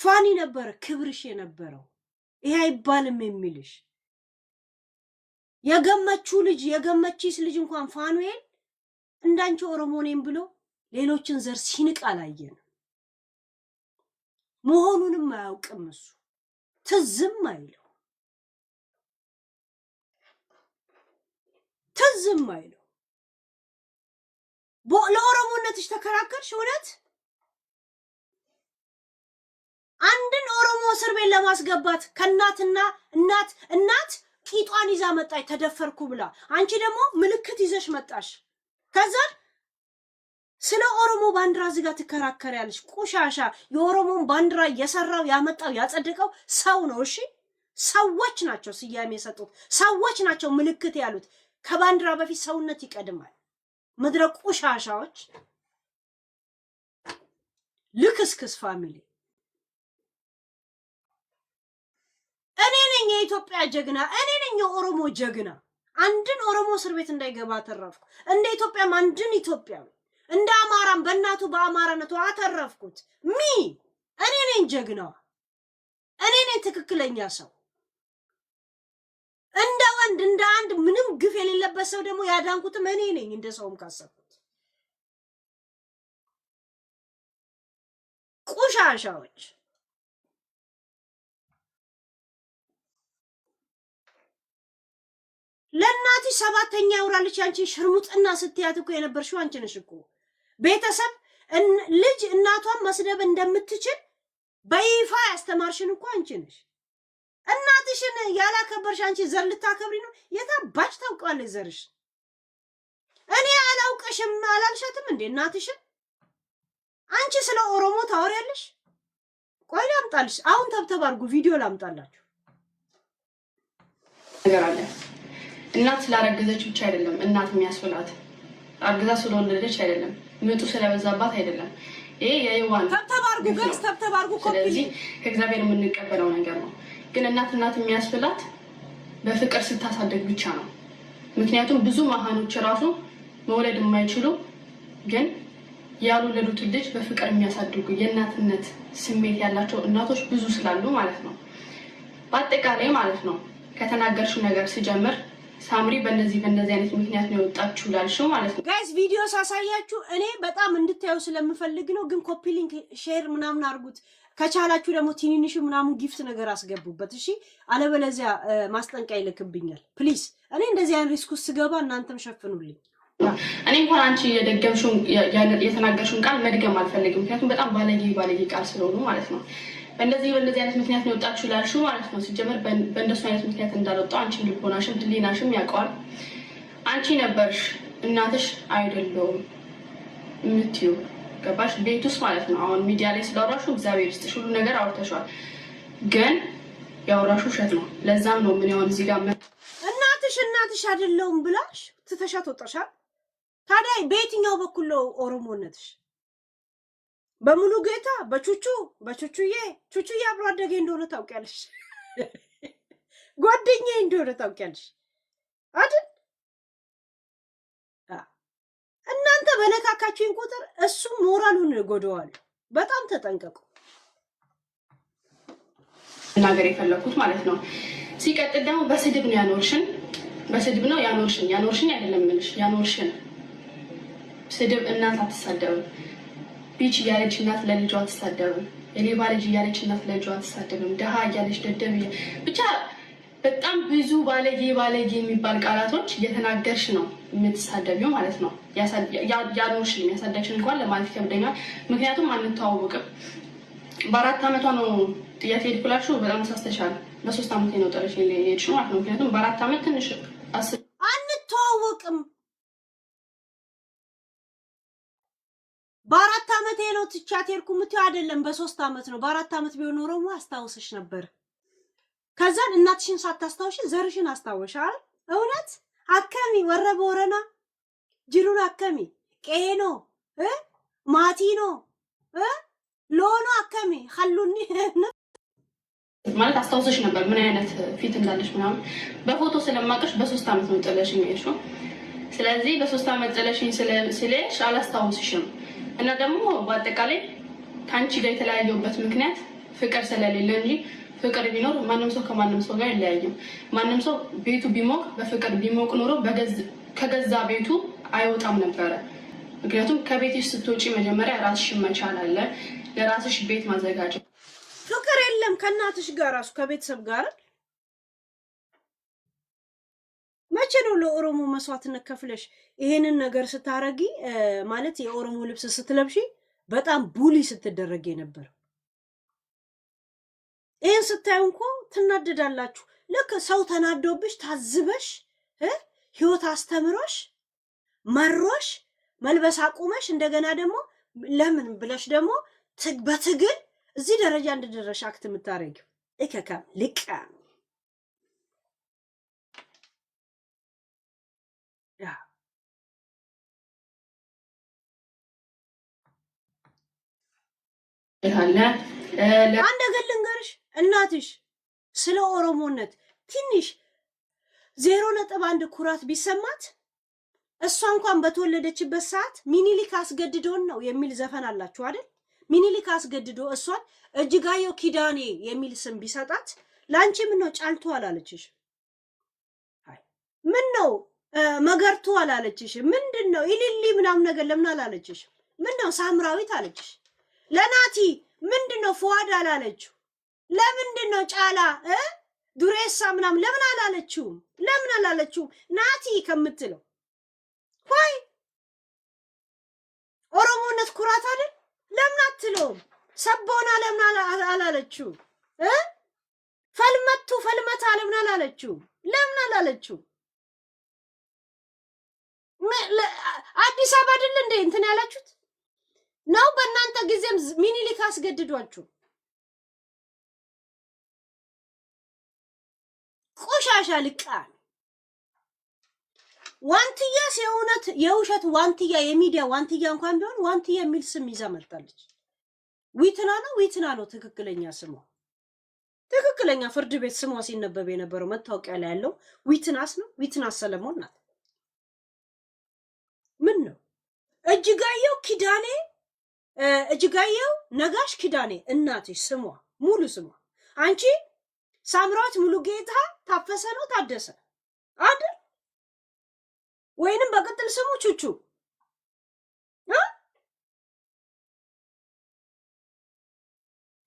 ፋኒ ነበር ክብርሽ የነበረው። ይሄ አይባልም የሚልሽ የገመችው ልጅ የገመችስ ልጅ እንኳን ፋኑኤል እንዳንቺ ኦሮሞ ነኝ ብሎ ሌሎችን ዘር ሲንቅ አላየንም። መሆኑንም አያውቅም እሱ። ትዝም አይለው ትዝም አይለው። ለኦሮሞነትሽ ተከራከርሽ። እውነት አንድን ኦሮሞ እስር ቤት ለማስገባት ከእናትና እናት ቂጧን ይዛ መጣች ተደፈርኩ ብላ። አንቺ ደግሞ ምልክት ይዘሽ መጣሽ። ከዛ ስለ ኦሮሞ ባንዲራ እዚህ ጋር ትከራከሪያለሽ። ቆሻሻ። የኦሮሞን ባንዲራ የሰራው ያመጣው ያጸደቀው ሰው ነው። እሺ ሰዎች ናቸው ስያሜ የሰጡት፣ ሰዎች ናቸው ምልክት ያሉት። ከባንዲራ በፊት ሰውነት ይቀድማል። ምድረ ቆሻሻዎች፣ ልክስክስ ፋሚሊ። እኔ ነኝ የኢትዮጵያ ጀግና፣ እኔ ነኝ የኦሮሞ ጀግና። አንድን ኦሮሞ እስር ቤት እንዳይገባ አተረፍኩ። እንደ ኢትዮጵያም አንድን ኢትዮጵያዊ እንደ አማራም በእናቱ በአማራነቱ አተረፍኩት። እኔ ነኝ ጀግናዋ፣ እኔ ነኝ ትክክለኛ ሰው። እንደ ወንድ እንደ አንድ ምንም ግፍ የሌለበት ሰው ደግሞ ያዳንኩትም እኔ ነኝ። እንደ ሰውም ካሰብኩት ቆሻሻዎች። ለእናትሽ ሰባተኛ ያውራልሽ። አንቺ ሽርሙጥና ስትያት እኮ የነበርሽው አንቺ ነሽ እኮ። ቤተሰብ ልጅ እናቷን መስደብ እንደምትችል በይፋ ያስተማርሽን እኮ አንቺ ነሽ። እናትሽን ያላከበርሽ አንቺ ዘር ልታከብሪ ነው? የታባሽ ታውቃለሽ ዘርሽ? እኔ አላውቅሽም አላልሻትም እንዴ እናትሽን? አንቺ ስለ ኦሮሞ ታወሪያለሽ? ቆይ ላምጣልሽ። አሁን ተብተብ አድርጉ፣ ቪዲዮ ላምጣላችሁ። ነገር አለ። እናት ስላረገዘች ብቻ አይደለም እናት የሚያስብላት፣ አርግዛ ስለወለደች አይደለም፣ ምጡ ስለበዛባት አይደለም። ይሄ የይዋን ተብተብ አድርጉ ጋይስ፣ ተብተብ አድርጉ። ስለዚህ ከእግዚአብሔር የምንቀበለው ነገር ነው። ግን እናት የሚያስብላት በፍቅር ስታሳደግ ብቻ ነው። ምክንያቱም ብዙ መሃኖች ራሱ መውለድ የማይችሉ ግን ያልወለዱትን ልጅ በፍቅር የሚያሳድጉ የእናትነት ስሜት ያላቸው እናቶች ብዙ ስላሉ ማለት ነው። በአጠቃላይ ማለት ነው ከተናገርሽው ነገር ስጀምር ሳምሪ በእነዚህ አይነት ምክንያት ነው የወጣችሁ ላልሽው ማለት ነው። ጋይስ ቪዲዮ ሳሳያችሁ እኔ በጣም እንድታዩ ስለምፈልግ ነው። ግን ኮፒ ሊንክ ሼር ምናምን አድርጉት። ከቻላችሁ ደግሞ ትንንሽ ምናምን ጊፍት ነገር አስገቡበት እሺ። አለበለዚያ ማስጠንቀቂያ ይልክብኛል ፕሊዝ። እኔ እንደዚህ አይነት ሪስክ ውስጥ ስገባ እናንተም ሸፍኑልኝ። እኔ እንኳን አንቺ የደገምሽውን የተናገርሽውን ቃል መድገም አልፈልግም፣ ምክንያቱም በጣም ባለጌ ቃል ስለሆኑ ማለት ነው። በእንደዚህ አይነት ምክንያት ነው የወጣችሁ ላልሽው ማለት ነው። ሲጀመር በእንደሱ አይነት ምክንያት እንዳልወጣው አንቺም ልቦናሽም ህሊናሽም ያውቀዋል። አንቺ ነበርሽ እናትሽ አይደለሁም የምትዩ ገባሽ? ቤት ውስጥ ማለት ነው። አሁን ሚዲያ ላይ ስላወራሹ እግዚአብሔር ይስጥሽ ሁሉ ነገር አውርተሻል፣ ግን ያወራሹ ውሸት ነው። ለዛም ነው ምን ያውን እዚህ ጋር እናትሽ አይደለሁም ብላሽ ትተሻት ወጣሻል። ታዲያ በየትኛው በኩል ነው ኦሮሞነትሽ? በሙሉ ጌታ በቹቹዬ አብሮ አደጌ እንደሆነ ታውቂያለሽ፣ ጓደኛዬ እንደሆነ ታውቂያለሽ አይደል? እናንተ በነካካችሁኝ ቁጥር እሱ ሞራሉን ጎደዋል። በጣም ተጠንቀቁ። ነገር የፈለኩት ማለት ነው። ሲቀጥል ደግሞ በስድብ ነው ያኖርሽን፣ በስድብ ነው ያኖርሽን አይደለም ምንሽ ያኖርሽን። ስድብ እናት አትሳደብም። ቢች እያለች እናት ለልጇ አትሳደብም። የሌባ ልጅ እያለች እናት ለልጇ አትሳደብም። ደሃ እያለች ደደብ ብቻ በጣም ብዙ ባለጌ የሚባል ቃላቶች እየተናገርሽ ነው የምትሳደቢው ማለት ነው። ያኖርሽን ያሳደግሽን እንኳን ለማለት ይከብደኛል፣ ምክንያቱም አንተዋወቅም። በ4 ዓመቷ ነው ጥያቄ ሄድኩላችሁ። በጣም ሳስተሻል በ3 ዓመት ነው ጠረሽ ሄድሽው ማለት ነው። ምክንያቱም በ4 ዓመት ትንሽ አንተዋወቅም ነው ትቻት ሄድኩ ምትይ አይደለም በ3 አመት ነው በ4 አመት ቢሆን ኖሮ አስታውስሽ ነበር ከዛን እናትሽን ሳታስታውሽ ዘርሽን አስታውሻል እውነት አከሚ ወረበ ወረና ጅሩን አከሚ ቄኖ ማቲኖ ሎኖ አከሚ خلوني ማለት አስታውስሽ ነበር ምን አይነት ፊት እንዳለሽ ምናምን በፎቶ ስለማቀሽ በ3 አመት ነው ጥለሽኝ የሄድሽው ስለዚህ በ3 አመት ጥለሽኝ ስለሽ አላስታውስሽም እና ደግሞ በአጠቃላይ ካንቺ ጋር የተለያየውበት ምክንያት ፍቅር ስለሌለ እንጂ ፍቅር ቢኖር ማንንም ሰው ከማንንም ሰው ጋር ይለያየም ማንንም ሰው ቤቱ ቢሞቅ በፍቅር ቢሞቅ ኖሮ ከገዛ ቤቱ አይወጣም ነበር ምክንያቱም ከቤትሽ ስትወጪ መጀመሪያ ራስሽን መቻል አለ ለራስሽ ቤት ማዘጋጀት ፍቅር የለም ከናትሽ ጋር ራሱ ከቤተሰብ ጋር መቼ ነው ለኦሮሞ መስዋዕትነት ከፍለሽ ይሄንን ነገር ስታረጊ ማለት የኦሮሞ ልብስ ስትለብሺ በጣም ቡሊ ስትደረግ ነበር ይሄን ስታዩ እንኳ ትናደዳላችሁ ለከ ሰው ተናዶብሽ ታዝበሽ ህይወት አስተምሮሽ መሮሽ መልበስ አቁመሽ እንደገና ደግሞ ለምን ብለሽ ደግሞ በትግል እዚህ ደረጃ እንደደረሽ አክት የምታረጊው እከካ ልቃ ያ አንድ ነገር ልንገርሽ እናትሽ ስለ ኦሮሞነት ትንሽ 0.1 ኩራት ቢሰማት እሷ እንኳን በተወለደችበት ሰዓት ሚኒሊክ አስገድዶን ነው የሚል ዘፈን አላችሁ አይደል ሚኒሊክ አስገድዶ እሷን እጅጋየሁ ኪዳኔ የሚል ስም ቢሰጣት ላንቺ ምን ነው ጫልቱ አላለችሽ አይ ምን ነው መገርቱ አላለችሽ ምንድነው ኢሊሊ ምናምን ነገር ለምን አላለችሽ ምን ነው ሳምራዊት አለችሽ ለናቲ ምንድነው ፏድ አላለችው ለምንድነው ጫላ ዱሬሳ ምናምን ለምን አላለችው ናቲ ከምትለው ወይ ኦሮሞነት ኩራት አይደል ለምን አትለውም ሰቦና ለምን አላለችው ፈልመታ ለምን አላለችው አዲስ አበባ አይደል እንዴ እንትን ያላችሁት ነው በእናንተ ጊዜም ሚኒሊክ አስገድዷችሁ ቆሻሻ ልቃን ዋንትያ ሲሆነት የውሸት ዋንትያ የሚዲያ ዋንትያ እንኳን ቢሆን ዋንትያ የሚል ስም ይዛ መጣለች ዊትና ነው ትክክለኛ ስሟ ትክክለኛ ፍርድ ቤት ስሟ ሲነበብ የነበረው መታወቂያ ላይ ያለው ዊትናስ ነው ዊትናስ ሰለሞን ናት ምን ነው እጅጋየሁ ነጋሽ ኪዳኔ እናትሽ ስሟ ሙሉ ስሟ አንቺ ሳምራዊት ሙሉ ጌታ ታፈሰ ነው ታደሰ አይደል ወይንም በቅጥል ስሙ ቹቹ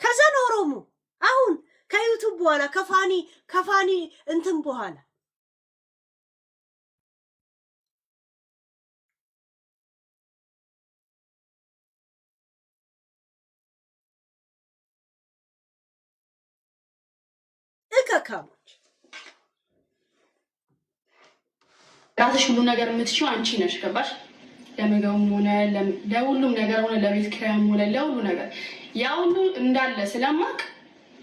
ከዛ ነው ኦሮሞ አሁን ከዩቲዩብ በኋላ ከፋኒ እንትን በኋላ እከካሞች ራስሽ ሁሉ ነገር የምትችይው አንቺ ነሽ ገባሽ ለምግብም ሆነ ለሁሉም ነገር ሆነ ለቤት ኪራይም ሆነ ለሁሉ ነገር ያ ሁሉ እንዳለ ስለማቅ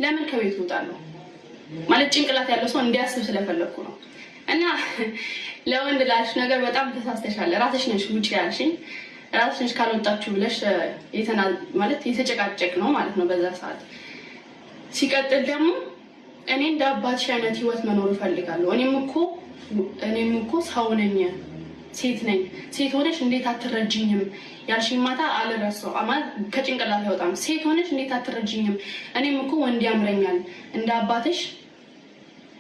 ለምን ከቤት ወጣለሁ ማለት ጭንቅላት ያለው ሰው እንዲያስብ ስለፈለኩ ነው እና ለወንድ ላልሽ ነገር በጣም ተሳስተሻል ራስሽ ነሽ ውጪ ያልሽኝ ራስሽ ነሽ ካልወጣችሁ ብለሽ ማለት የተጨቃጨቅ ነው ማለት ነው በዛ ሰዓት ሲቀጥል ደግሞ እኔ እንደ አባትሽ አይነት ህይወት መኖር እፈልጋለሁ እኔም እኮ ሰው ነኝ ሴት ነኝ ሴት ሆነሽ እንዴት አትረጂኝም ያልሽኝ ማታ አልረሳው አማን ከጭንቅላት ያወጣም ሴት ሆነሽ እንዴት አትረጂኝም እኔም እኮ ወንድ ያምረኛል እንደ አባትሽ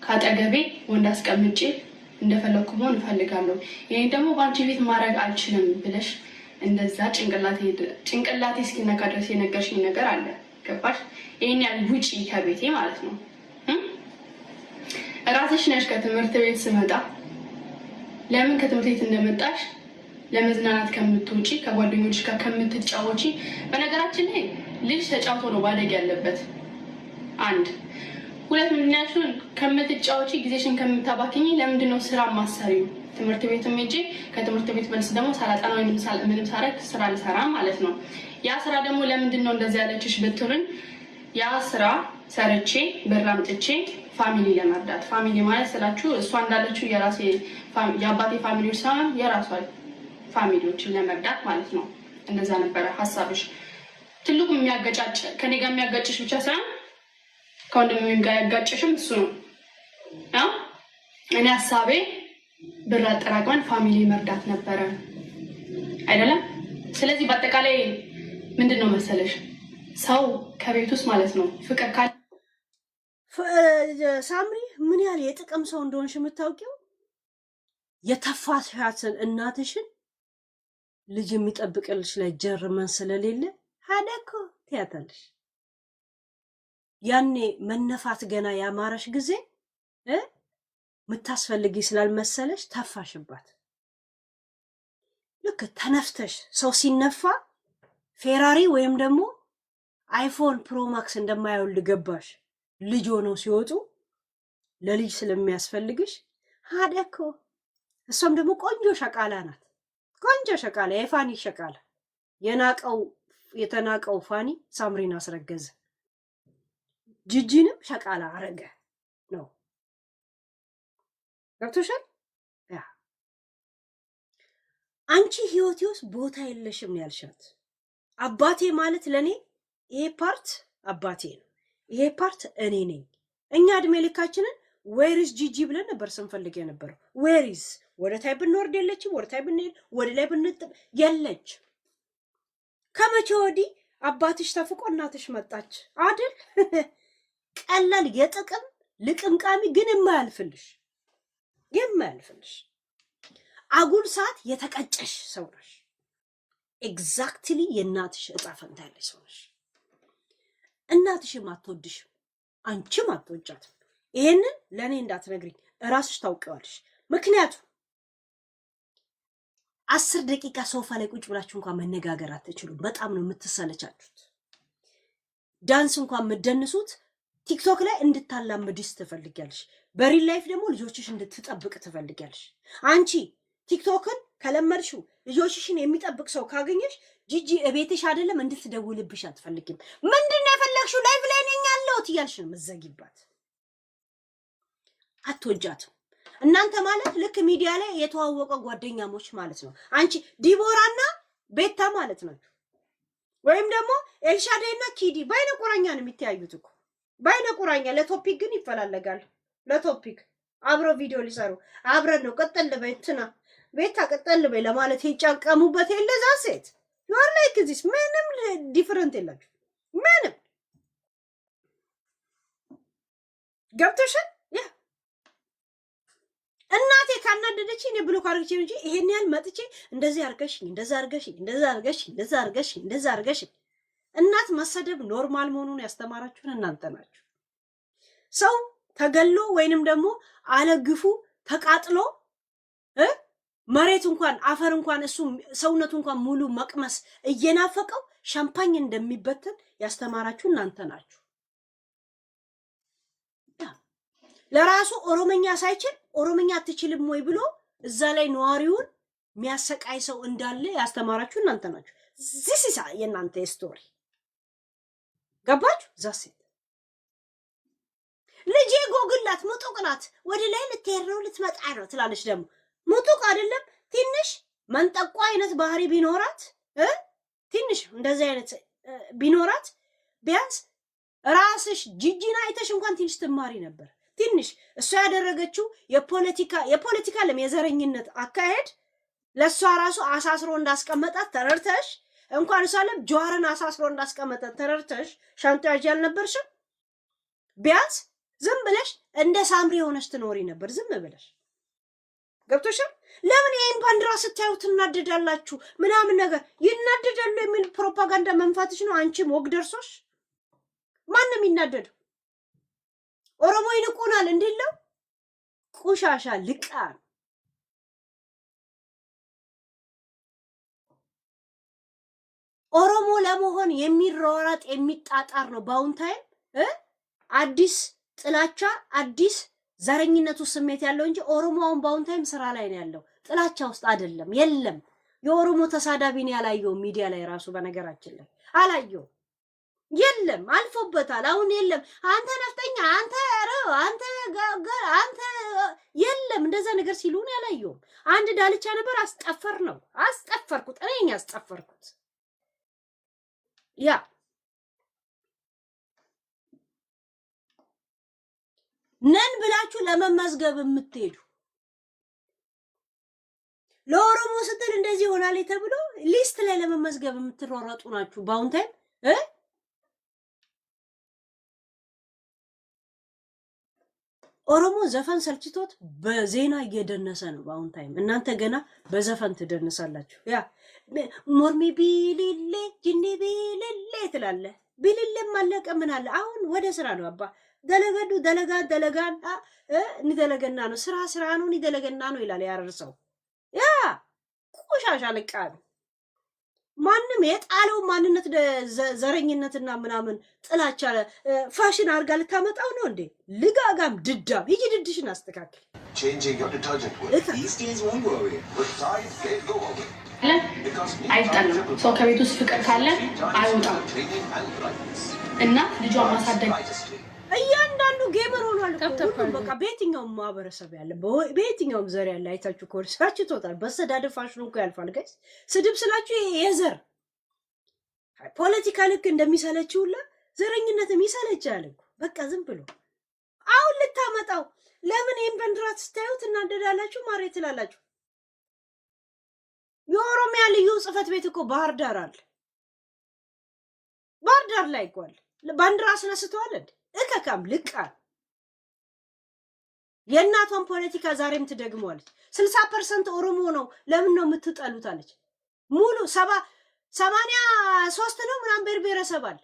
ካጠገቤ ወንድ አስቀምጬ እንደፈለኩ መሆን እፈልጋለሁ ይሄን ደግሞ ባንቺ ቤት ማድረግ አልችልም ብለሽ እንደዛ ጭንቅላቴ እስኪነካ ድረስ የነገርሽኝ ነገር አለ ገባሽ ይሄን ያል ውጪ ከቤቴ ማለት ነው ራስሽ ነሽ ከትምህርት ቤት ስመጣ ለምን ከትምህርት ቤት እንደመጣሽ ለመዝናናት ከምትውጪ ከጓደኞች ጋር ከምትጫወቺ በነገራችን ላይ ልጅ ተጫውቶ ነው ባደግ ያለበት አንድ ሁለት ምክንያቱም ከምትጫወቺ ጊዜሽን ከምታባክኚ ለምንድን ነው ስራ ማሰሪው ትምህርት ቤት ሄጄ ከትምህርት ቤት መልስ ደግሞ ሳላጠና ወይንም ምንም ሳረግ ስራ ልሰራ ማለት ነው ያ ስራ ደግሞ ለምንድን ነው እንደዚህ ያለችሽ ብትሉኝ ያ ስራ ሰርቼ ብር አምጥቼ ፋሚሊ ለመርዳት ፋሚሊ ማለት ስላችሁ እሷ እንዳለችው የራሴ የአባቴ ፋሚሊዎች ሳይሆን የራሷ ፋሚሊዎችን ለመርዳት ማለት ነው። እንደዛ ነበረ ሀሳብሽ። ትልቁ የሚያገጫጭ ከኔ ጋር የሚያጋጭሽ ብቻ ሳይሆን ከወንድሜም ጋር ያጋጭሽም እሱ ነው። ያው እኔ ሀሳቤ ብር አጠራቅመን ፋሚሊ መርዳት ነበረ አይደለም። ስለዚህ በአጠቃላይ ምንድነው መሰለሽ ሰው ከቤት ውስጥ ማለት ነው ፍቅር ካለ ሳምሪ ምን ያህል የጥቅም ሰው እንደሆንሽ የምታውቂው የተፋሻትን እናትሽን ልጅ የሚጠብቅልሽ ላይ ጀርመን ስለሌለ ሀደኮ ትያታለሽ። ያኔ መነፋት ገና ያማረሽ ጊዜ ምታስፈልጊ ስላልመሰለሽ ተፋሽባት። ልክ ተነፍተሽ ሰው ሲነፋ ፌራሪ ወይም ደግሞ አይፎን ፕሮማክስ እንደማይወልድ ገባሽ። ልጅ ሆነው ሲወጡ ለልጅ ስለሚያስፈልግሽ ሀደኮ። እሷም ደግሞ ቆንጆ ሸቃላ ናት። ቆንጆ ሸቃላ፣ የፋኒ ሸቃላ። የተናቀው ፋኒ ሳምሪን አስረገዘ፣ ጂጂንም ሸቃላ አረገ ነው። ገብቶሻል? ያ አንቺ ህይወቴ ውስጥ ቦታ የለሽም ያልሻት አባቴ ማለት ለኔ ይሄ ፓርት አባቴ ነው፣ ይሄ ፓርት እኔ ነኝ። እኛ እድሜ ልካችንን ዌሪስ ጂጂ ብለን ነበር ስንፈልግ የነበረው። ዌሪስ ወደ ታይ ብንወርድ የለችም፣ ወደ ታይ ብንሄድ ወደ ላይ ብንጥብ የለች። ከመቼ ወዲህ አባትሽ ተፍቆ እናትሽ መጣች አይደል? ቀላል የጥቅም ልቅምቃሚ ግን የማያልፍልሽ አጉል ሰዓት የተቀጨሽ ሰው ነሽ። ኤግዛክትሊ የእናትሽ እጣ ፈንታ ያለሽ ሰው ነሽ። እናትሽም አትወድሽም፣ አንቺም አትወጃትም። ይሄንን ለእኔ እንዳትነግሪኝ እራስሽ ታውቂዋለሽ። ምክንያቱም 10 ደቂቃ ሶፋ ላይ ቁጭ ብላችሁ እንኳን መነጋገር አትችሉም። በጣም ነው የምትሰለቻችሁት። ዳንስ እንኳን የምትደንሱት ቲክቶክ ላይ እንድታላምድሽ ትፈልጊያለሽ። በሪል ላይፍ ደግሞ ልጆችሽ እንድትጠብቅ ትፈልጊያለሽ። አንቺ ቲክቶክን ከለመድሽው ልጆችሽን የሚጠብቅ ሰው ካገኘሽ ጂጂ እቤትሽ አይደለም እንድትደውልብሽ አትፈልጊም። ምንድን ነው የፈለግሽው? ላይቭ ላይ ነኝ ያለሁት እያልሽ ነው የምትዘጊባት። አትወጃትም። እናንተ ማለት ልክ ሚዲያ ላይ የተዋወቀ ጓደኛሞች ማለት ነው። አንቺ ዲቦራና ቤታ ማለት ናችሁ። ወይም ደግሞ ኤልሻዳይና ኪዲ በአይነ ቁራኛ ነው የሚተያዩት እኮ በአይነ ቁራኛ። ለቶፒክ ግን ይፈላለጋሉ። ለቶፒክ አብረው ቪዲዮ ሊሰሩ አብረን ነው ቀጠል በይ እንትና ቤታ ቀጠል በይ ለማለት ይጫቀሙበት የለዛ ሴት ዩአር ላይክ ዚስ ምንም ዲፈረንት የላችሁ ምንም ገብተሻል። እናቴ ካናደደች እኔ ብሎ ካርግቼ እንጂ ይሄን ያህል መጥቼ እንደዚህ አርገሽኝ እንደዛ አርገሽ እናት መሰደብ ኖርማል መሆኑን ያስተማራችሁን እናንተ ናችሁ። ሰው ተገሎ ወይንም ደግሞ አለግፉ ተቃጥሎ መሬት እንኳን አፈር እንኳን እሱ ሰውነቱ እንኳን ሙሉ መቅመስ እየናፈቀው ሻምፓኝ እንደሚበተን ያስተማራችሁ እናንተ ናችሁ። ለራሱ ኦሮመኛ ሳይችል ኦሮመኛ አትችልም ወይ ብሎ እዛ ላይ ነዋሪውን የሚያሰቃይ ሰው እንዳለ ያስተማራችሁ እናንተ ናችሁ። ዚስ ኢዝ የእናንተ ስቶሪ። ገባችሁ? ዛሴት ልጄ ጎግላት ሙጡቅ ናት፣ ወደ ላይ ልትሄድ ነው ልትመጣ ነው ትላለች። ደግሞ ሙጡቅ አይደለም ትንሽ መንጠቋ አይነት ባህሪ ቢኖራት ትንሽ እንደዚህ አይነት ቢኖራት ቢያንስ ራስሽ ጂጂና አይተሽ እንኳን ትንሽ ትማሪ ነበር። ትንሽ እሷ ያደረገችው የፖለቲካ የዘረኝነት አካሄድ ለሷ ራሱ አሳስሮ እንዳስቀመጣት ተረርተሽ እንኳን ሳለም ጀዋርን አሳስሮ እንዳስቀመጣት ተረርተሽ ሻንጣጅ ያልነበርሽም ቢያንስ ዝም ብለሽ እንደ ሳምሪ ሆነሽ ትኖሪ ነበር። ዝም ብለሽ ገብቶሻል። ለምን ይሄን ባንዲራ ስታዩ ትናደዳላችሁ? ምናምን ነገር ይናደዳሉ የሚል ፕሮፓጋንዳ መንፋትሽ ነው። አንቺም ወግ ደርሶሽ ማንም ይናደደው ኦሮሞ ይንቁናል እንዴለው ቁሻሻ ልቃን ኦሮሞ ለመሆን የሚሯሯጥ የሚጣጣር ነው። በአሁን ታይም አዲስ ጥላቻ አዲስ ዘረኝነቱ ስሜት ያለው እንጂ ኦሮሞውን በአሁን ታይም ስራ ላይ ነው ያለው። ጥላቻ ውስጥ አይደለም። የለም የኦሮሞ ተሳዳቢን ያላየው ሚዲያ ላይ ራሱ በነገራችን ላይ አላየው። የለም አልፎበታል። አሁን የለም አንተ ነፍጠኛ አንተ የለም እንደዛ ነገር ሲሉን ያላየውም። አንድ ዳልቻ ነበር አስጠፈርኩት እኔ ያስጠፈርኩት ያ ነን ብላችሁ ለመመዝገብ የምትሄዱ ለኦሮሞ ስትል እንደዚህ ይሆናል ተብሎ ሊስት ላይ ለመመዝገብ የምትሯሯጡ ናችሁ። በአሁን ታይም ኦሮሞ ዘፈን ሰልችቶት በዜና እየደነሰ ነው በአሁን ታይም። እናንተ ገና በዘፈን ትደንሳላችሁ። ያ ሞርሚ ቢልሌ ጅኒ ቢልሌ ትላለ። ቢልሌም አለቀ ምን አለ? አሁን ወደ ስራ ነው አባ ደለገዱ ደለጋን እንደለገና ነው ስራ ነው እንደለገና ነው ይላል ያረርሰው። ያ ቆሻሻ ለቃ ነው። ማንም የጣለው ማንነት ዘረኝነትና ምናምን ጥላቻ ፋሽን አድርጋ ልታመጣው ነው እንዴ? ልጋጋም ድዳም ሂጂ ድድሽን አስተካክል። አይጣልም። ሰው ከቤት ውስጥ ፍቅር ካለ አይወጣም እና ልጇን ማሳደግ እያንዳንዱ ጌመር ሆኗል እኮ በቃ በየትኛውም ማህበረሰብ ያለ በየትኛውም ዘር ያለ አይታችሁ ኮር ሳችቶታል። በሰዳደብ ፋሽኑ እኮ ያልፋል ጋይስ። ስድብ ስላችሁ የዘር ፖለቲካ ልክ እንደሚሰለችውላ ዘረኝነትም ይሰለቻል እኮ በቃ ዝም ብሎ አሁን ልታመጣው ለምን ይሄን በንድራት ስታዩት እናደዳላችሁ ማሬ ትላላችሁ። የኦሮሚያ ልዩ ጽፈት ቤት እኮ ባህር ዳር አለ። ባህር ዳር ላይ እኮ አለ። ባንዲራ አስነስተዋል እንዴ? እከካም ልቃል የእናቷን ፖለቲካ ዛሬም ትደግመዋለች። 60% ኦሮሞ ነው ለምን ነው የምትጠሉት አለች። ሙሉ 83 ነው ምናምን ብሔረሰብ አለ።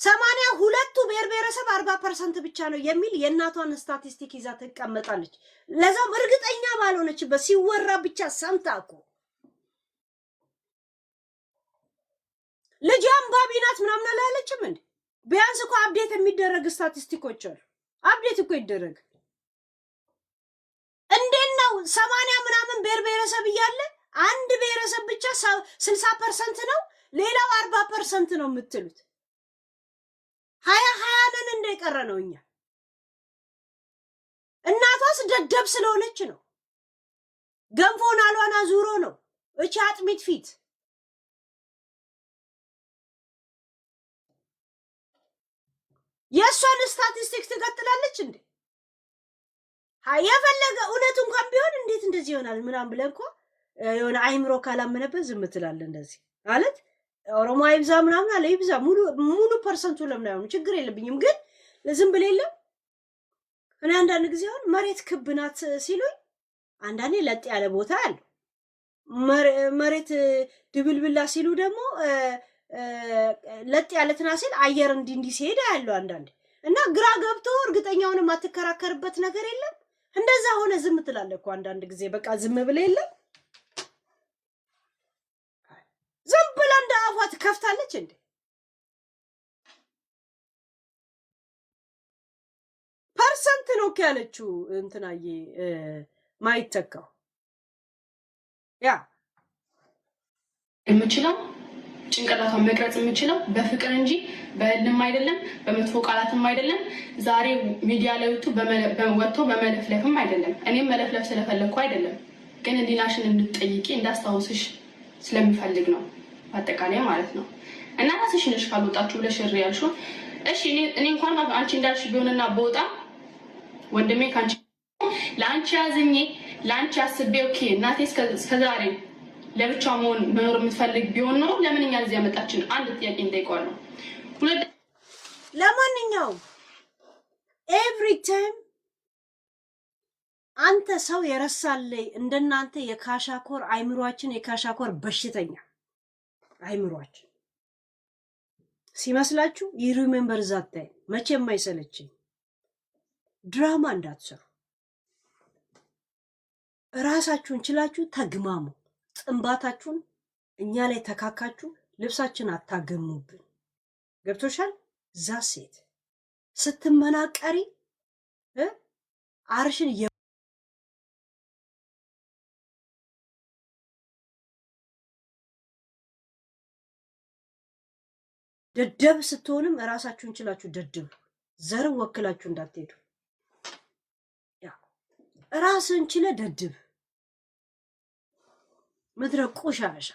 82ቱ ብሔረሰብ 40% ብቻ ነው የሚል የእናቷን ስታቲስቲክ ይዛ ትቀመጣለች። ለዛም እርግጠኛ ባልሆነችበት ሲወራ ብቻ ሰምታ እኮ ልጅ አንባቢ ናት ምናምን አላለችም እንዴ? ቢያንስ እኮ አፕዴት የሚደረግ ስታቲስቲኮች አሉ። አፕዴት እኮ ይደረግ። እንዴት ነው 80 ምናምን ብሔረሰብ እያለ አንድ ብሔረሰብ ብቻ 60% ነው ሌላው 40% ነው የምትሉት? 20 ነን እንደቀረ ነው። እኛ እናቷስ ደደብ ስለሆነች ነው። ገንፎን አሏና ዙሮ ነው እቺ አጥሚት ፊት የሷን ስታቲስቲክስ ትቀጥላለች እንዴ? የፈለገ እውነት እንኳን ቢሆን እንዴት እንደዚህ ይሆናል ምናምን ብለን እኮ የሆነ አይምሮ ካላመነበት ዝም ትላለህ። እንደዚህ ማለት ኦሮሞ አይብዛ ምናምን አለ ይብዛ ሙሉ ፐርሰንቱ ለምን አይሆንም? ችግር የለብኝም ግን ዝም ብለ የለም። እኔ አንዳንድ ጊዜ አሁን መሬት ክብ ናት ሲሉኝ አንዳንዴ ለጥ ያለ ቦታ አለ። መሬት ድብልብላ ሲሉ ደግሞ ለጥ ያለ ትናሲል አየር እንዲ ሲሄድ ያለው አንዳንዴ እና ግራ ገብቶ እርግጠኛውን ማትከራከርበት ነገር የለም። እንደዛ ሆነ ዝም ትላለህ እኮ አንዳንድ ጊዜ በቃ ዝም ብለ የለም። ዝም ብላ እንደ አፏ ትከፍታለች እንዴ? ፐርሰንት ነው ያለችው እንትናዬ ማይተካው ያ የምችለው ጭንቅላቷን መቅረጽ የምችለው በፍቅር እንጂ በህልም አይደለም፣ በመጥፎ ቃላትም አይደለም። ዛሬ ሚዲያ ላይ ወጥቶ በመለፍለፍም አይደለም። እኔም መለፍለፍ ስለፈለግኩ አይደለም፣ ግን ህሊናሽን እንድትጠይቂ እንዳስታውስሽ ስለምፈልግ ነው። በአጠቃላይ ማለት ነው። እና ራስሽ ነሽ ካልወጣችሁ ብለሽ እሪ ያልሽው። እሺ እኔ እንኳን አንቺ እንዳልሽ ቢሆንና በወጣ ወንድሜ ካንቺ ለአንቺ ያዝኜ ለአንቺ አስቤ ኦኬ እናቴ እስከዛሬ ለብቻ መኖር የምትፈልግ ቢሆን ነው ለምን እኛ እዚህ ያመጣችን? አንድ ጥያቄ እንጠይቀዋለሁ። ለማንኛውም ኤቭሪ ታይም አንተ ሰው የረሳለይ እንደናንተ የካሻኮር አይምሯችን የካሻኮር በሽተኛ አይምሯችን ሲመስላችሁ ይሪሜምበር ዛታይ መቼም አይሰለችኝ። ድራማ እንዳትሰሩ፣ ራሳችሁን ችላችሁ ተግማሙ። ጥንባታችሁን እኛ ላይ ተካካችሁ ልብሳችን አታገሙብን። ገብቶሻል? ዛሴት ስትመናቀሪ አርሽን ደደብ ስትሆንም ራሳችሁን ችላችሁ ደደብ ዘር ወክላችሁ እንዳትሄዱ። ያ ራስን ችለ ደደብ ምድረ ቆሻሻ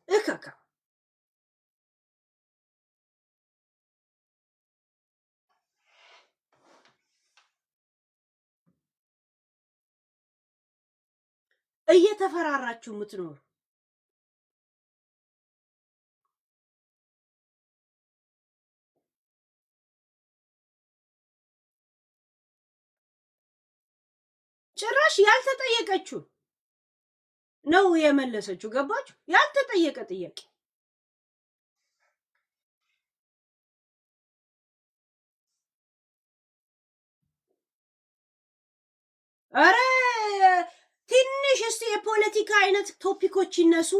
እካካ እየተፈራራችሁ የምትኖሩ ጭራሽ ያልተጠየቀችው ነው የመለሰችው። ገባችሁ? ያልተጠየቀ ጥያቄ አረ ትንሽ እስቲ የፖለቲካ አይነት ቶፒኮች ይነሱ።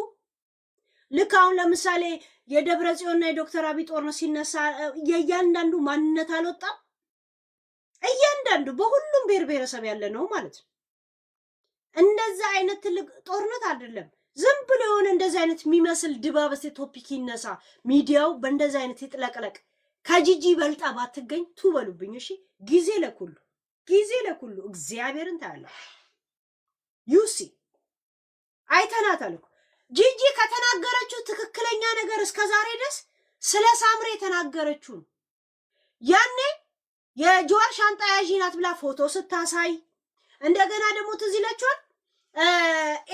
ልክ አሁን ለምሳሌ የደብረ ጽዮንና የዶክተር አብይ ጦርነት ሲነሳ የእያንዳንዱ ማንነት አልወጣም። እያንዳንዱ በሁሉም ብሔር ብሔረሰብ ያለ ነው ማለት ነው። እንደዛ አይነት ትልቅ ጦርነት አይደለም። ዝም ብሎ የሆነ እንደዛ አይነት የሚመስል ድባብ እስቲ ቶፒክ ይነሳ፣ ሚዲያው በእንደዛ አይነት ይጥለቅለቅ። ከጂጂ በልጣ ባትገኝ ትበሉብኝ። እሺ ጊዜ ለኩሉ ጊዜ ለኩሉ እግዚአብሔርን ታያለ። ዩሲ አይተናታል እኮ ጂጂ ከተናገረችው ትክክለኛ ነገር እስከዛሬ ድረስ ስለ ሳምሬ የተናገረችው ያኔ የጆር ሻንጣ ያዢ ናት ብላ ፎቶ ስታሳይ እንደገና ደግሞ ትዝ ይላችኋል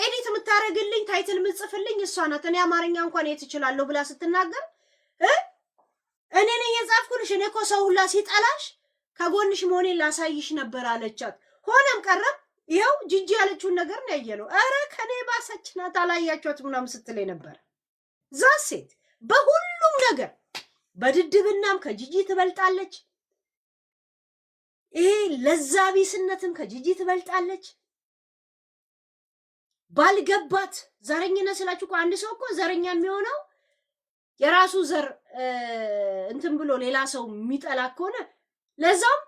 ኤዲት የምታረግልኝ ታይትል ምጽፍልኝ እሷ ናት፣ እኔ አማርኛ እንኳን የት እችላለሁ ብላ ስትናገር እኔ ነኝ የጻፍኩልሽ፣ እኔ እኮ ሰው ሁላ ሲጠላሽ ከጎንሽ መሆኔን ላሳይሽ ነበር አለቻት። ሆነም ቀረም ይኸው ጂጂ ያለችውን ነገር ነው ያየነው። አረ ከኔ ባሰች ናት አላያችኋትም ምናምን ስትለኝ ነበር። ዛሴት በሁሉም ነገር በድድብናም ከጂጂ ትበልጣለች። ይሄ ለዛቢስነትም ከጂጂ ትበልጣለች። ባልገባት ዘረኝነት ስላችሁ እኮ አንድ ሰው እኮ ዘረኛ የሚሆነው የራሱ ዘር እንትን ብሎ ሌላ ሰው የሚጠላ ከሆነ ለዛም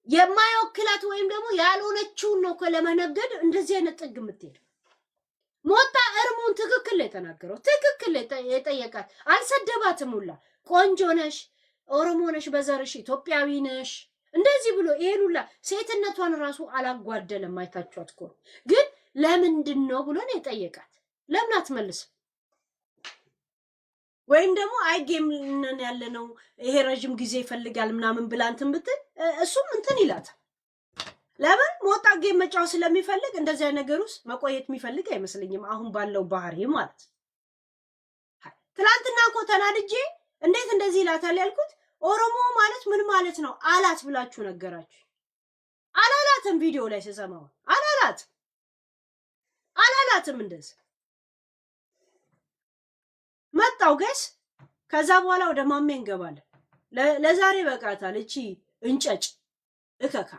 የማይወክላት ወይም ደግሞ ያልሆነችውን ነው እኮ ለመነገድ እንደዚህ አይነት ጥግ የምትሄድ። ሞታ እርሙን ትክክል ላይ ተናገረው፣ ትክክል ላይ የጠየቃት አልሰደባትም ሁላ። ቆንጆ ነሽ፣ ኦሮሞ ነሽ፣ በዘርሽ ኢትዮጵያዊ ነሽ እንደዚህ ብሎ ይሄን ሁላ ሴትነቷን ራሱ አላጓደለም። አይታችኋት እኮ ግን ለምንድን ነው ብሎ ነው የጠየቃት። ለምን አትመልስም? ወይም ደግሞ አይ ጌም ያለ ነው ይሄ ረጅም ጊዜ ይፈልጋል ምናምን ብላ እንትን ብትል እሱም እንትን ይላታል። ለምን ሞጣ ጌም መጫወት ስለሚፈልግ እንደዚህ አይነት ነገር ውስጥ መቆየት የሚፈልግ አይመስለኝም፣ አሁን ባለው ባህሪ ማለት። ትናንትና እኮ ተናድጄ እንዴት እንደዚህ ይላታል ያልኩት ኦሮሞ ማለት ምን ማለት ነው አላት ብላችሁ ነገራችሁ። አላላትም፣ ቪዲዮ ላይ ስሰማው አላላትም እንደዚህ መጣው ገስ። ከዛ በኋላ ወደ ማሜ እንገባለን። ለዛሬ በቃታል እቺ እንጨጭ እከካ